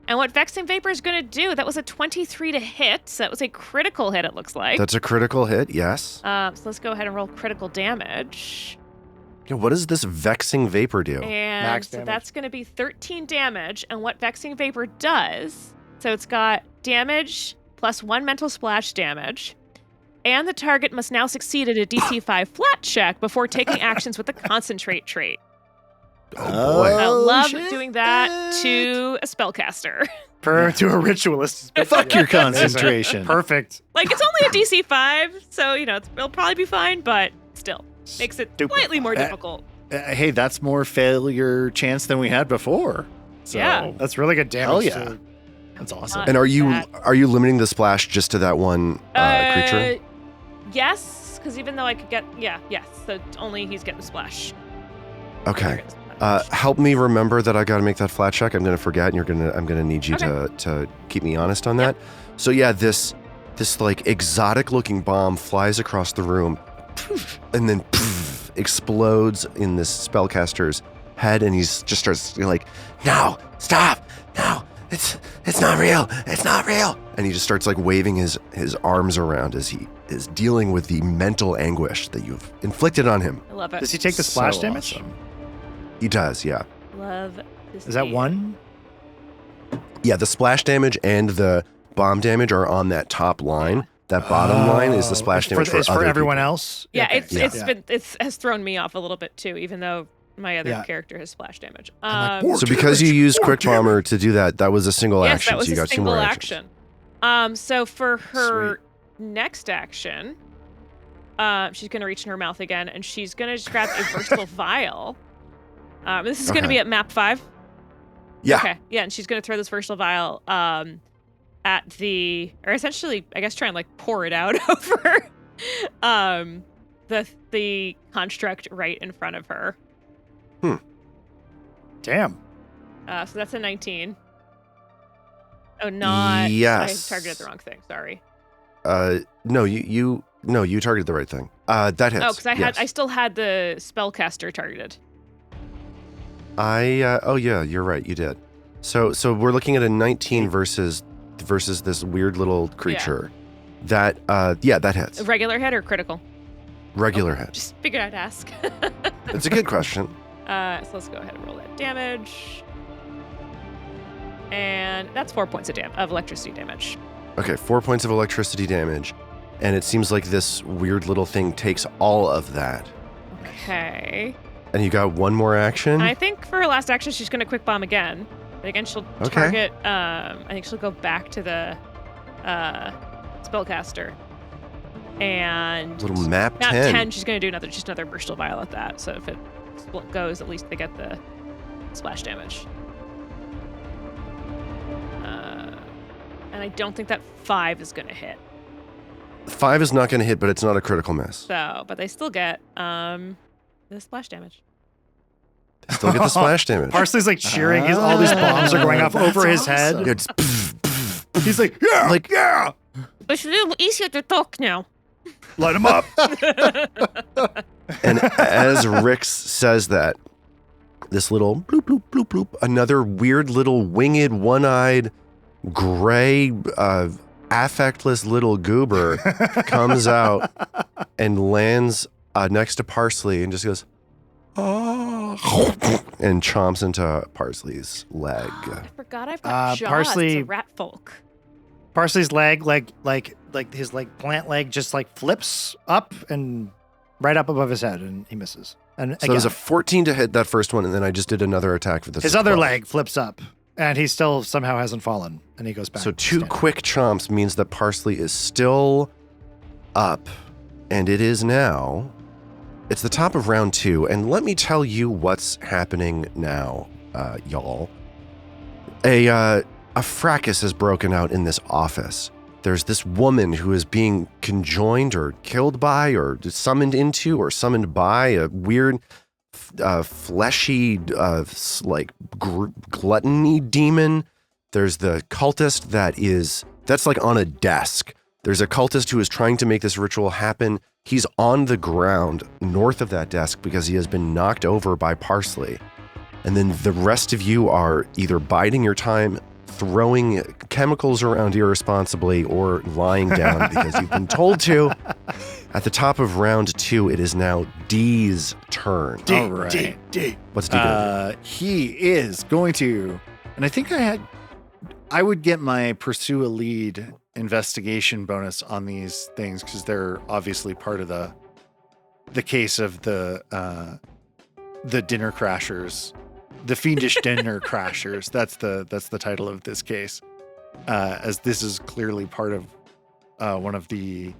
And what Vexing Vapor is going to do, that was a 23 to hit. So that was a critical hit, it looks like. That's a critical hit, yes. So let's go ahead and roll critical damage. Yeah, what does this vexing vapor do? And Max so damage. that's going to be 13 damage. And what Vexing Vapor does, so it's got damage plus 1 mental splash damage. And the target must now succeed at a DC 5 flat check before taking actions with the concentrate trait. Oh boy. I love shit. doing that to a spellcaster. To a ritualist. Fuck your concentration. Perfect. Like, it's only a DC 5, so, it'll probably be fine, but still, makes it Stupid. slightly more difficult. Hey, that's more failure chance than we had before. So, Yeah. That's really good Hell damage. yeah. too. That's awesome. Not And are you bad. limiting the splash just to that one creature? Yes, because even though I could get, yes, so only he's getting the splash. Okay. Help me remember that I got to make that flat check. I'm going to forget, and I'm going to need you Okay. to keep me honest on that. So yeah, this like exotic looking bomb flies across the room and then explodes in this spellcaster's head, and he just starts like, no, stop, no, it's not real, it's not real. And he just starts like waving his arms around as he is dealing with the mental anguish that you've inflicted on him. I love it. Does he take the splash damage? Awesome. He does, yeah. Love this. Is that one? Yeah, the splash damage and the bomb damage are on that top line. That bottom line is the splash damage It's for for other everyone people. else. Yeah, Okay. it has thrown me off a little bit too, even though my other character has splash damage. So because you used Quick Bomber to do that, that was a single yes, action. that was so you a got two single more actions. action. So for her next action, she's going to reach in her mouth again, and she's going to just grab a versatile vial. This is going to be at map 5. Yeah. Okay. Yeah, and she's going to throw this versatile vial at or essentially, I guess, try and like pour it out over the construct right in front of her. Damn. So that's a 19. Oh, not. Yes. I targeted the wrong thing. Sorry. No, you targeted the right thing. That hits. Oh, because I still had the spellcaster targeted. Oh yeah, you're right, you did. So we're looking at a 19 versus this weird little creature. Yeah. That hits. Regular hit or critical? Regular hit. Just figured I'd ask. It's a good question. So let's go ahead and roll that damage. And that's 4 points of electricity damage. Okay, 4 points of electricity damage. And it seems like this weird little thing takes all of that. Okay. And you got one more action? I think for her last action, she's going to quick bomb again. But again, she'll target, I think she'll go back to the spellcaster. And little map 10. Map 10, she's going to do another versatile vial at that. So if it goes, at least they get the splash damage. And I don't think that 5 is going to hit. 5 is not going to hit, but it's not a critical miss. So, but they still get the splash damage. They still get the splash damage. Parsley's like cheering. All these bombs are going off over his head. Yeah, it's He's like, yeah, like, yeah. It's a little easier to talk now. Light him up. And as Rix says that, this little bloop, bloop, bloop, bloop, another weird little winged, one-eyed, gray, affectless little goober comes out and lands next to Parsley and just goes, oh, and chomps into Parsley's leg. I forgot I've got jaws. Parsley- It's a rat folk. Parsley's leg, like his plant leg, just like flips up and right up above his head, and he misses. And So it was a 14 to hit that first one, and then I just did another attack for this. his other leg flips up, and he still somehow hasn't fallen, and he goes back. So to 2 standing. quick chomps means that Parsley is still up, and it is now. It's the top of round 2, and let me tell you what's happening now, y'all. A fracas has broken out in this office. There's this woman who is being conjoined or killed by or summoned into or summoned by a weird, fleshy, gluttony demon. There's the cultist that's like on a desk. There's a cultist who is trying to make this ritual happen. He's on the ground north of that desk because he has been knocked over by Parsley. And then the rest of you are either biding your time, throwing chemicals around irresponsibly, or lying down because you've been told to. At the top of round 2, it is now D's turn. All right. D. What's D doing? He is going to, and I think I would get my pursue a lead investigation bonus on these things because they're obviously part of the case of the dinner crashers, the fiendish dinner crashers. That's the title of this case, as this is clearly part of one of the.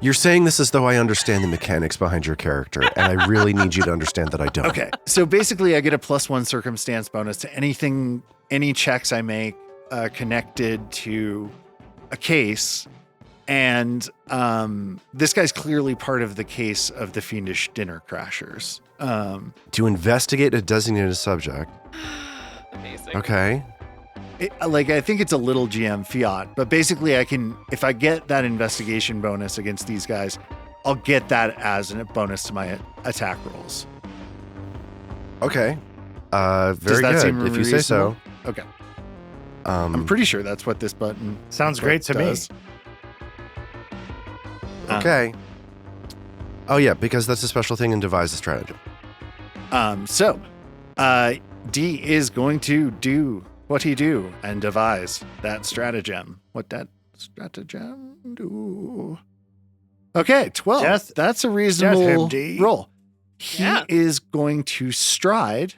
You're saying this as though I understand the mechanics behind your character, and I really need you to understand that I don't. Okay, so basically I get a +1 circumstance bonus to any checks I make connected to a case, and this guy's clearly part of the case of the fiendish dinner crashers. To investigate a designated subject. Amazing. Okay. I think it's a little GM fiat, but basically if I get that investigation bonus against these guys, I'll get that as a bonus to my attack rolls. Okay. Very Does that good. seem If you say so. Okay. I'm pretty sure that's what this button Sounds great to does. me. Okay. Oh yeah, because that's a special thing in devise a stratagem. So, D is going to do what he do and devise that stratagem. What that stratagem do? Okay, 12. That's a reasonable roll. He is going to stride.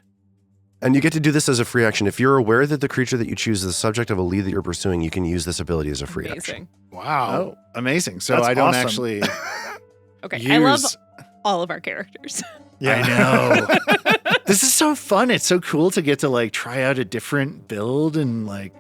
And you get to do this as a free action. If you're aware that the creature that you choose is the subject of a lead that you're pursuing, you can use this ability as a free action. Wow. Oh, amazing. So That's I don't awesome. actually Okay, I love all of our characters. Yeah. I know. This is so fun. It's so cool to get to like try out a different build and like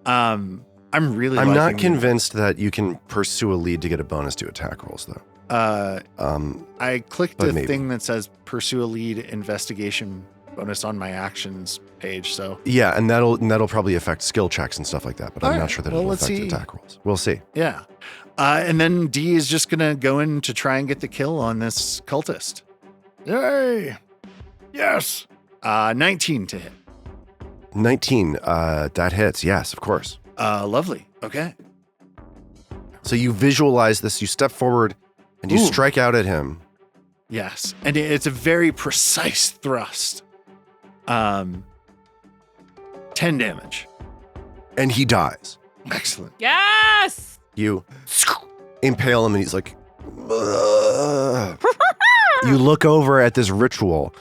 I'm not convinced that you can pursue a lead to get a bonus to attack rolls though. I clicked the maybe. thing that says pursue a lead investigation bonus on my actions page. So Yeah, and that'll probably affect skill checks and stuff like that, but I'm All not right. sure that Well, it'll let's affect see. attack rolls. We'll see. yeah. And then D is just gonna go in to try and get the kill on this cultist. Yay. Yes. 19 to hit. 19, that hits. Yes, of course. Lovely. Okay. So you visualize this, you step forward and you Ooh. strike out at him. Yes. And it's a very precise thrust. 10 damage. And he dies. Excellent. Yes! You impale him and he's like, "Ugh." You look over at this ritual.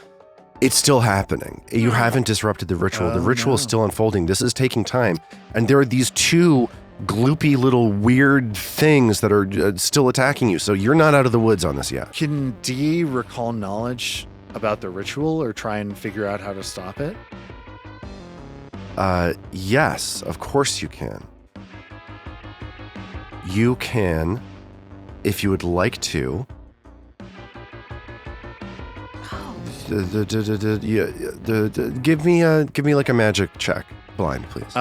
It's still happening. You haven't disrupted the ritual. The ritual is still unfolding. This is taking time. And there are these two gloopy little weird things that are still attacking you. So you're not out of the woods on this yet. Can D recall knowledge about the ritual or try and figure out how to stop it? Yes, of course you can. You can, if you would like to. Give me like a magic check, blind, please.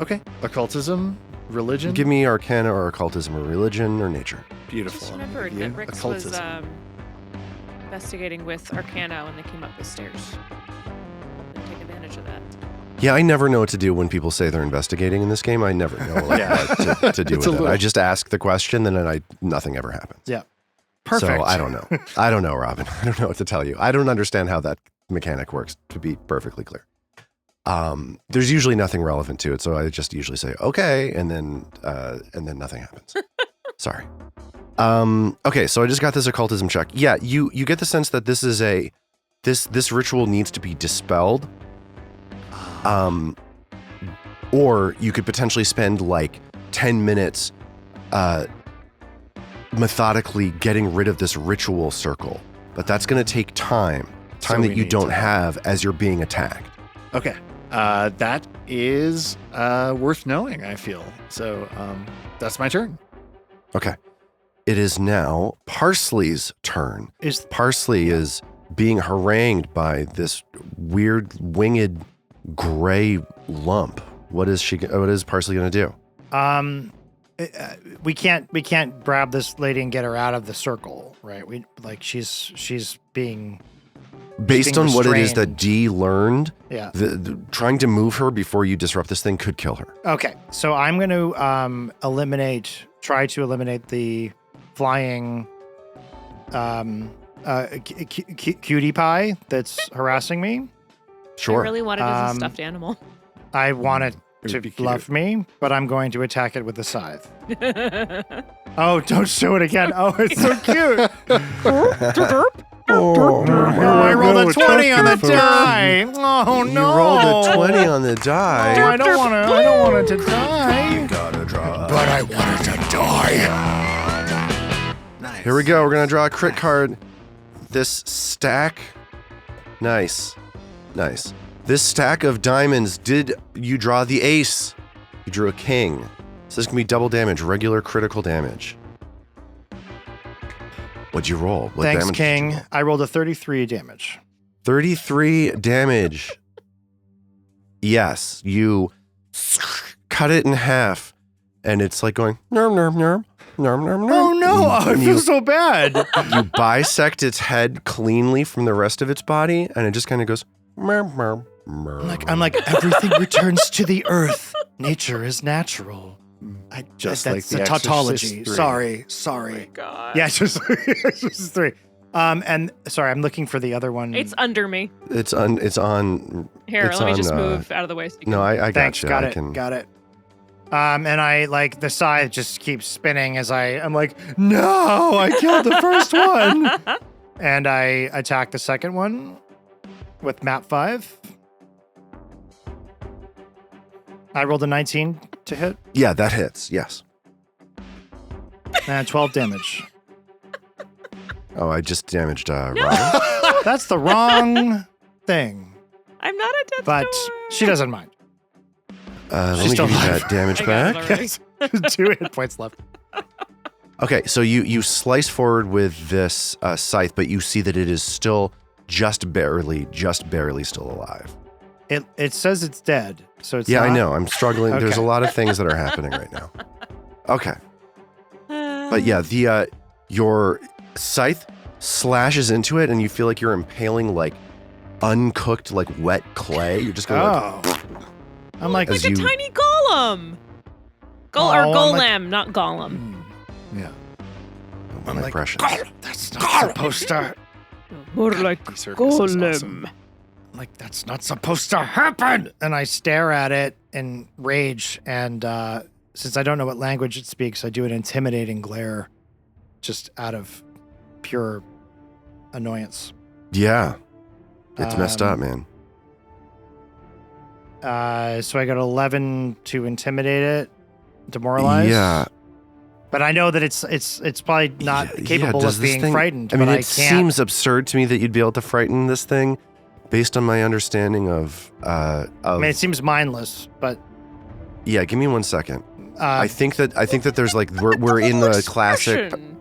Okay. Occultism, religion. Give me Arcana or Occultism or Religion or Nature. Beautiful. Just remembered You? that Rix was Occultism. investigating with Arcana when they came up the stairs. Didn't take advantage of that. Yeah, I never know what to do when people say they're investigating in this game. I never know what to do It's with a it. little- I just ask the question, and then nothing ever happens. Yeah. Perfect. So I don't know. I don't know, Robin. I don't know what to tell you. I don't understand how that mechanic works, to be perfectly clear. There's usually nothing relevant to it, so I just usually say okay, and then nothing happens. Sorry. Okay, so I just got this occultism check. Yeah, you get the sense that this is this ritual needs to be dispelled. Or you could potentially spend like 10 minutes methodically getting rid of this ritual circle. But that's going to take time So that we you need don't to- have as you're being attacked. Okay. That is worth knowing, I feel. So that's my turn. Okay. It is now Parsley's turn. Parsley is being harangued by this weird winged gray lump. What is Parsley going to do? We can't grab this lady and get her out of the circle, right? She's being Based on what it is that restrained. Dee learned, Yeah. trying to move her before you disrupt this thing could kill her. Okay, so I'm going to try to eliminate the flying cutie pie that's harassing me. Sure. I really wanted it as a stuffed animal. I want it It to would be cute. love me, but I'm going to attack it with a scythe. Oh, don't show it again. Oh, it's so cute. Oh, I rolled a 20 on the die. Oh, no. You rolled a 20 on the die. Oh, I don't want it to die. Gotta draw. But I want it to die. Here we go. We're going to draw a crit card. This stack. Nice. This stack of diamonds, did you draw the ace? You drew a king. So this can be double damage, regular critical damage. What'd you roll? What Thanks, damage did you King. roll? I rolled a 33 damage. 33 damage. Yes, you cut it in half, and it's like going nerm nerm nerm nerm nerm nerm. Oh no! I feel so bad. You bisect its head cleanly from the rest of its body, and it just kind of goes merm merm merm. I'm like everything returns to the earth. Nature is natural. Just that's like a The tautology. Exorcist 3. Sorry. God. Yeah, it's just 3. And sorry, I'm looking for the other one. It's under me. It's on. Here, it's let me on, just move out of the way. So you No, can- I got Thanks, you. got I it, can. got it. And I like the scythe just keeps spinning as I'm like, no, I killed the first one. And I attack the second one with map 5. I rolled a 19 to hit Yeah, that hits. Yes. and 12 damage. Oh, I just damaged Robin. That's the wrong thing, I'm not a death but door. she doesn't mind. Let She's me still give you alive. that damage I got it back. already. 2 hit points left. Okay, so you slice forward with this scythe, but you see that it is still just barely still alive. It says it's dead, so it's Yeah, I not- know. I'm struggling. There's a Okay. lot of things that are happening right now. Okay, but yeah, the your scythe slashes into it, and you feel like you're impaling like uncooked, like wet clay. You're just going like, Oh. I'm like, As Like a you- tiny golem. Or Oh, I'm golem, like- not golem. Yeah. oh, my precious. That's not supposed to. More like Happy Circus is awesome. I'm like, that's not supposed to happen. And I stare at it in rage. And since I don't know what language it speaks, I do an intimidating glare, just out of pure annoyance. Yeah, it's messed up, man. So I got 11 to intimidate it, demoralize. Yeah. But I know that it's probably not capable does of this being thing- frightened. I mean, but it I can't. seems absurd to me that you'd be able to frighten this thing, based on my understanding of. I mean, it seems mindless, but Yeah, give me 1 second. I think that there's like we're in the classic. Expression.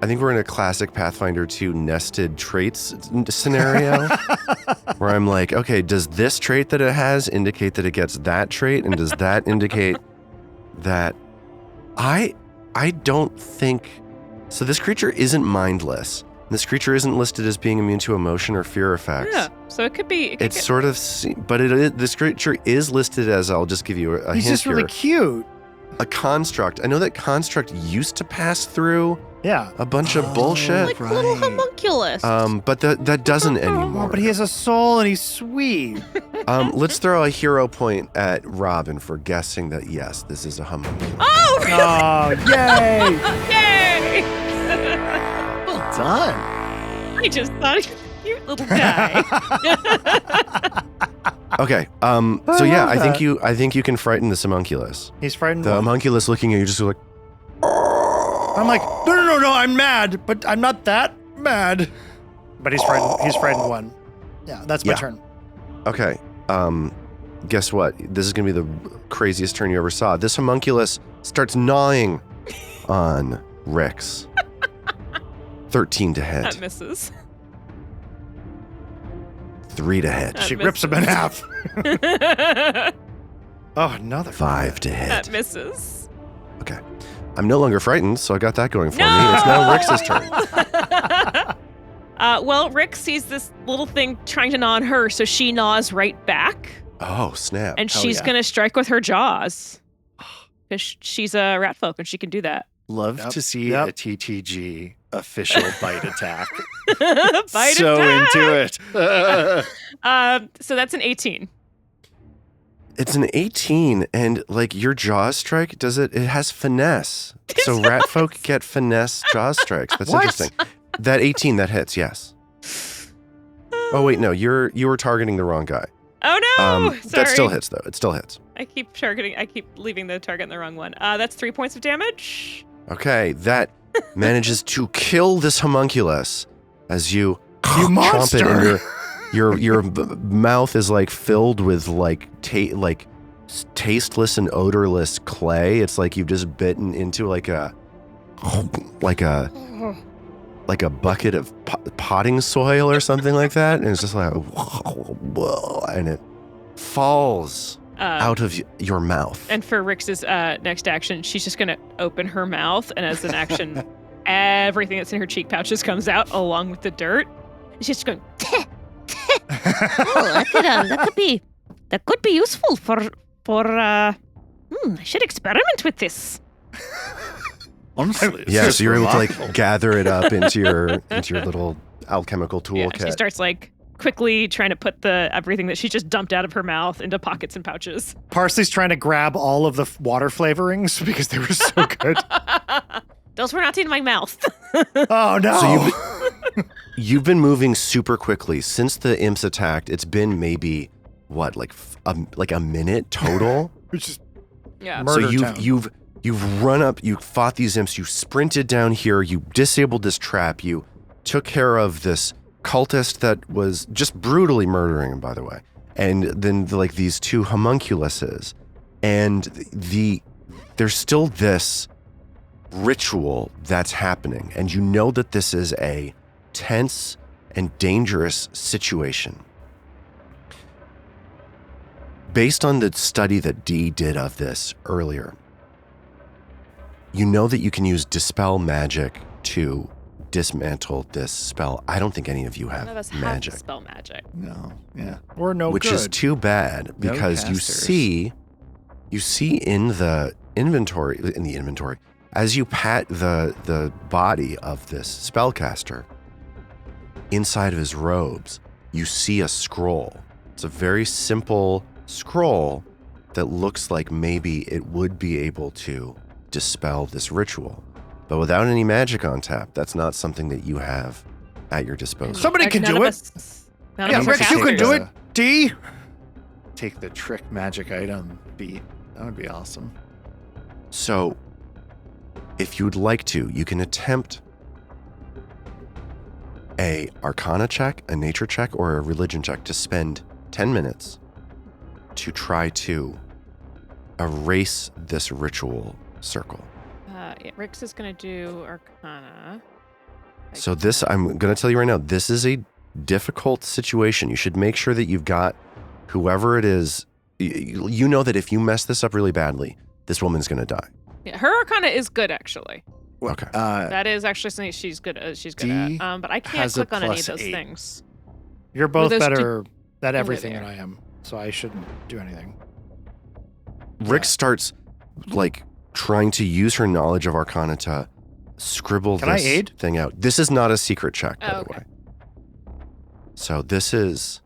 I think we're in a classic Pathfinder 2 nested traits scenario where I'm like, okay, does this trait that it has indicate that it gets that trait, and does that indicate that I don't think so. This creature isn't mindless. This creature isn't listed as being immune to emotion or fear effects. Yeah, so it could be. It's sort of, but this creature is listed as, I'll just give you a he's hint just really here, cute. a construct. I know that construct used to pass through Yeah. a bunch of bullshit, like little right. homunculus. but that doesn't anymore. Oh, but he has a soul and he's sweet. Let's throw a hero point at Robin for guessing that yes, this is a homunculus. Oh, really? Oh, yay! Yay! Well done. I just thought he was a cute little guy. Okay, so I yeah, love I think you can frighten this homunculus. He's frightened. The one. homunculus looking at you, just like, I'm like, no, I'm mad, but I'm not that mad. But he's frightened. He's frightened one. Yeah, that's my Yeah. turn. okay, guess what? This is gonna be the craziest turn you ever saw. This homunculus starts gnawing on Rex. 13 to That hit, misses. 3 to hit, That She rips him in half. that Oh, another 5 to hit. misses. Okay, I'm no longer frightened, so I got that going for No! me. It's now Rex's turn. Well, Rick sees this little thing trying to gnaw on her, so she gnaws right back, Oh snap! and Hell she's yeah. gonna strike with her jaws. Because she's a rat folk and she can do that. Love Yep, to see yep. a TTG official bite attack. Bite so attack! into it. So that's an 18. It's an 18, and like your jaw strike, does it? It has finesse. So rat folk get finesse jaw strikes. That's What? interesting. That 18, that hits. Yes. Oh wait, no, you were targeting the wrong guy. Oh no! Sorry. That still hits though. It still hits. I keep leaving the target in the wrong one. That's 3 points of damage. Okay, that manages to kill this homunculus as you You chomp monster! it, and your mouth is like filled with like tasteless and odorless clay. It's like you've just bitten into like a bucket of potting soil or something like that, and it's just like, and it falls out of your mouth. And for Rix's next action, she's just going to open her mouth, and as an action, everything that's in her cheek pouches comes out along with the dirt. And she's just going, that could be useful for I should experiment with this. Honestly, Yeah, so you're able to like gather it up into your little alchemical toolkit. Yeah, she starts like quickly trying to put everything that she just dumped out of her mouth into pockets and pouches. Parsley's trying to grab all of the water flavorings because they were so good. Those were not in my mouth. Oh no! So you've been moving super quickly since the imps attacked. It's been maybe what, like a minute total. Which is Yeah. murder So town. you've run up, you fought these imps, you sprinted down here, you disabled this trap, you took care of this cultist that was just brutally murdering him, by the way, and then like these two homunculuses, and there's still this ritual that's happening, and you know that this is a tense and dangerous situation. Based on the study that Dee did of this earlier, you know that you can use Dispel Magic to dismantle this spell. I don't think any of you None of have us magic. have spell magic. No, yeah. We're no Which good. is too bad because you casters. see in the inventory, as you pat the body of this spellcaster, inside of his robes, you see a scroll. It's a very simple scroll that looks like maybe it would be able to dispel this ritual. But without any magic on tap, that's not something that you have at your disposal. Somebody can None do of it. us- none Yeah, of us are Rex, you can casters. do it. D. Take the trick magic item beat. That would be awesome. So, if you'd like to, you can attempt a Arcana check, a Nature check, or a Religion check to spend 10 minutes to try to erase this ritual circle. Rix is going to do Arcana. So this, I'm going to tell you right now, this is a difficult situation. You should make sure that you've got whoever it is. You know that if you mess this up really badly, this woman's going to die. Yeah, her Arcana is good, actually. Okay. That is actually something she's good at. D But I can't has a click on any of plus those 8. things. You're both those better at Oh, everything there than they I am, so I shouldn't do anything. Rick starts like trying to use her knowledge of Arcana to scribble Can I this aid? thing out. This is not a secret check, by Oh, the okay. way. So this is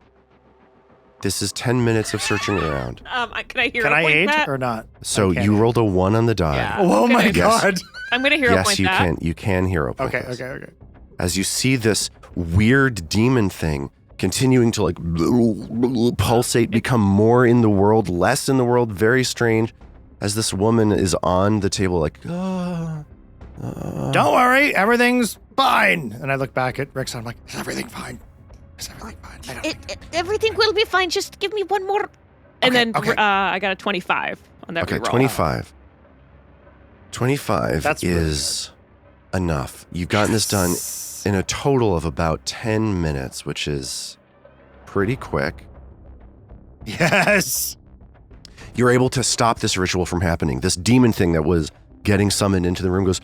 10 minutes of searching around. Can I hero Can I point aid that? or not? So I can't you aid. rolled a 1 on the die. Yeah. Oh I'm my gonna- Yes. god. I'm going to hero Yes, point you that. can. You can hero point Okay, this. okay. As you see this weird demon thing continuing to like pulsate, become more in the world, less in the world, very strange, as this woman is on the table like, Don't worry, everything's fine. And I look back at Rick and I'm like, is everything fine? Is everything fine? I don't think- Everything will be fine. Just give me one more. And Okay, then okay. I got a 25 on that okay, reroll. 25. 25 That's really is enough. You've gotten this done in a total of about 10 minutes, which is pretty quick. Yes. You're able to stop this ritual from happening. This demon thing that was getting summoned into the room goes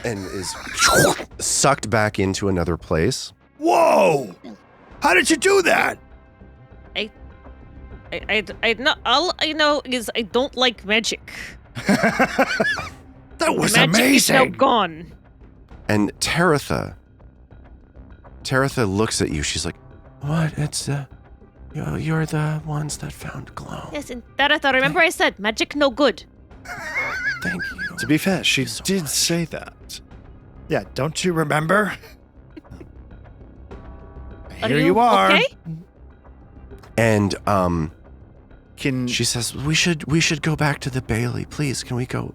and is sucked back into another place. Whoa. How did you do that? I know, all I know is I don't like magic. That was Magic is now amazing. gone. And Taratha looks at you. She's like, "What? It's you're the ones that found glow. Yes, and Taratha, remember I said magic no good. Thank you." To be fair, she so did much. say that. Yeah, don't you remember? Are Here you are. Okay? And Can she says, "We should go back to the Bailey, please. Can we go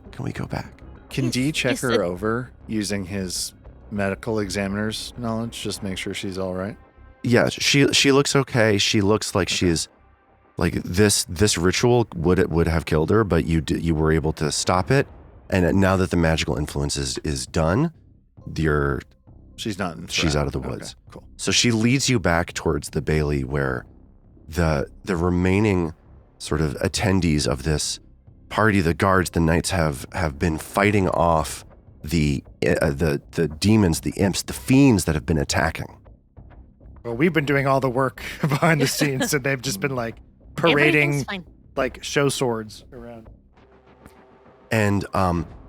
back?" Can D check yes, her over using his medical examiner's knowledge? Just make sure she's all right. Yeah, she looks okay. She looks like she's like this ritual would have killed her, but you were able to stop it. And now that the magical influence is done, She's not in she's threat. out of the Okay, woods. cool. So she leads you back towards the Bailey where the remaining sort of attendees of this party, the guards, the knights have been fighting off the demons, the imps, the fiends that have been attacking. Well, we've been doing all the work behind the scenes, and they've just been like parading like show swords around. And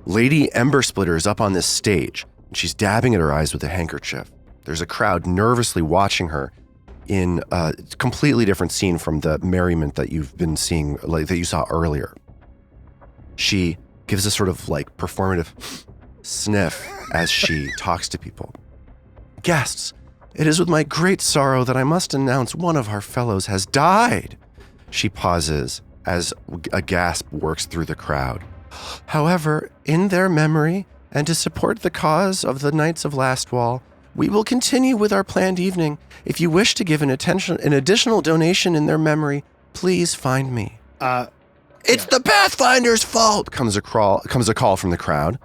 Lady Ember Splitter is up on this stage, and she's dabbing at her eyes with a handkerchief. There's a crowd nervously watching her in a completely different scene from the merriment that you've been seeing, like that you saw earlier. She gives a sort of like performative sniff as she talks to people. Guests, it is with my great sorrow that I must announce one of our fellows has died. She pauses as a gasp works through the crowd. However, in their memory and to support the cause of the Knights of Lastwall, we will continue with our planned evening. If you wish to give an additional donation in their memory, please find me. It's the Pathfinder's fault, comes a call from the crowd.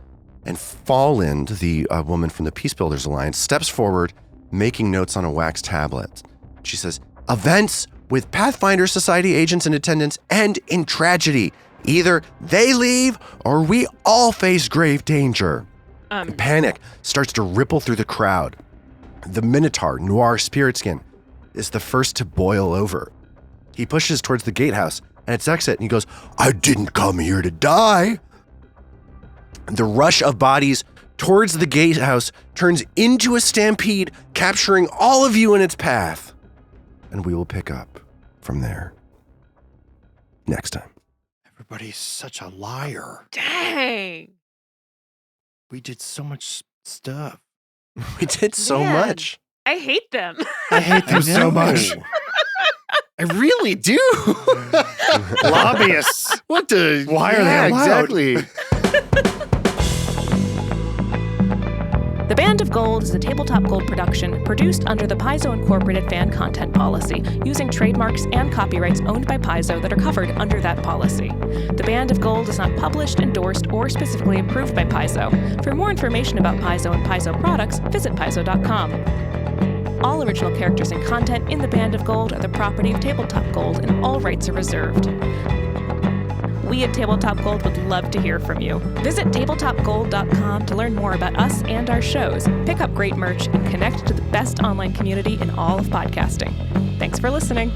And Fallind, the woman from the Peace Builders Alliance, steps forward, making notes on a wax tablet. She says, events with Pathfinder Society agents in attendance end in tragedy. Either they leave or we all face grave danger. Panic starts to ripple through the crowd. The Minotaur, Noir Spiritskin, is the first to boil over. He pushes towards the gatehouse and its exit, and he goes, I didn't come here to die. The rush of bodies towards the gatehouse turns into a stampede, capturing all of you in its path. And we will pick up from there next time. Everybody's such a liar. Dang. We did so much stuff. We did so Man. much. I hate them. I hate them so much. I really do. Lobbyists. What the? Why are they allowed? Exactly. The Band of Gold is a Tabletop Gold production produced under the Paizo Incorporated fan content policy, using trademarks and copyrights owned by Paizo that are covered under that policy. The Band of Gold is not published, endorsed, or specifically approved by Paizo. For more information about Paizo and Paizo products, visit paizo.com. All original characters and content in the Band of Gold are the property of Tabletop Gold, and all rights are reserved. We at Tabletop Gold would love to hear from you. Visit tabletopgold.com to learn more about us and our shows, pick up great merch, and connect to the best online community in all of podcasting. Thanks for listening.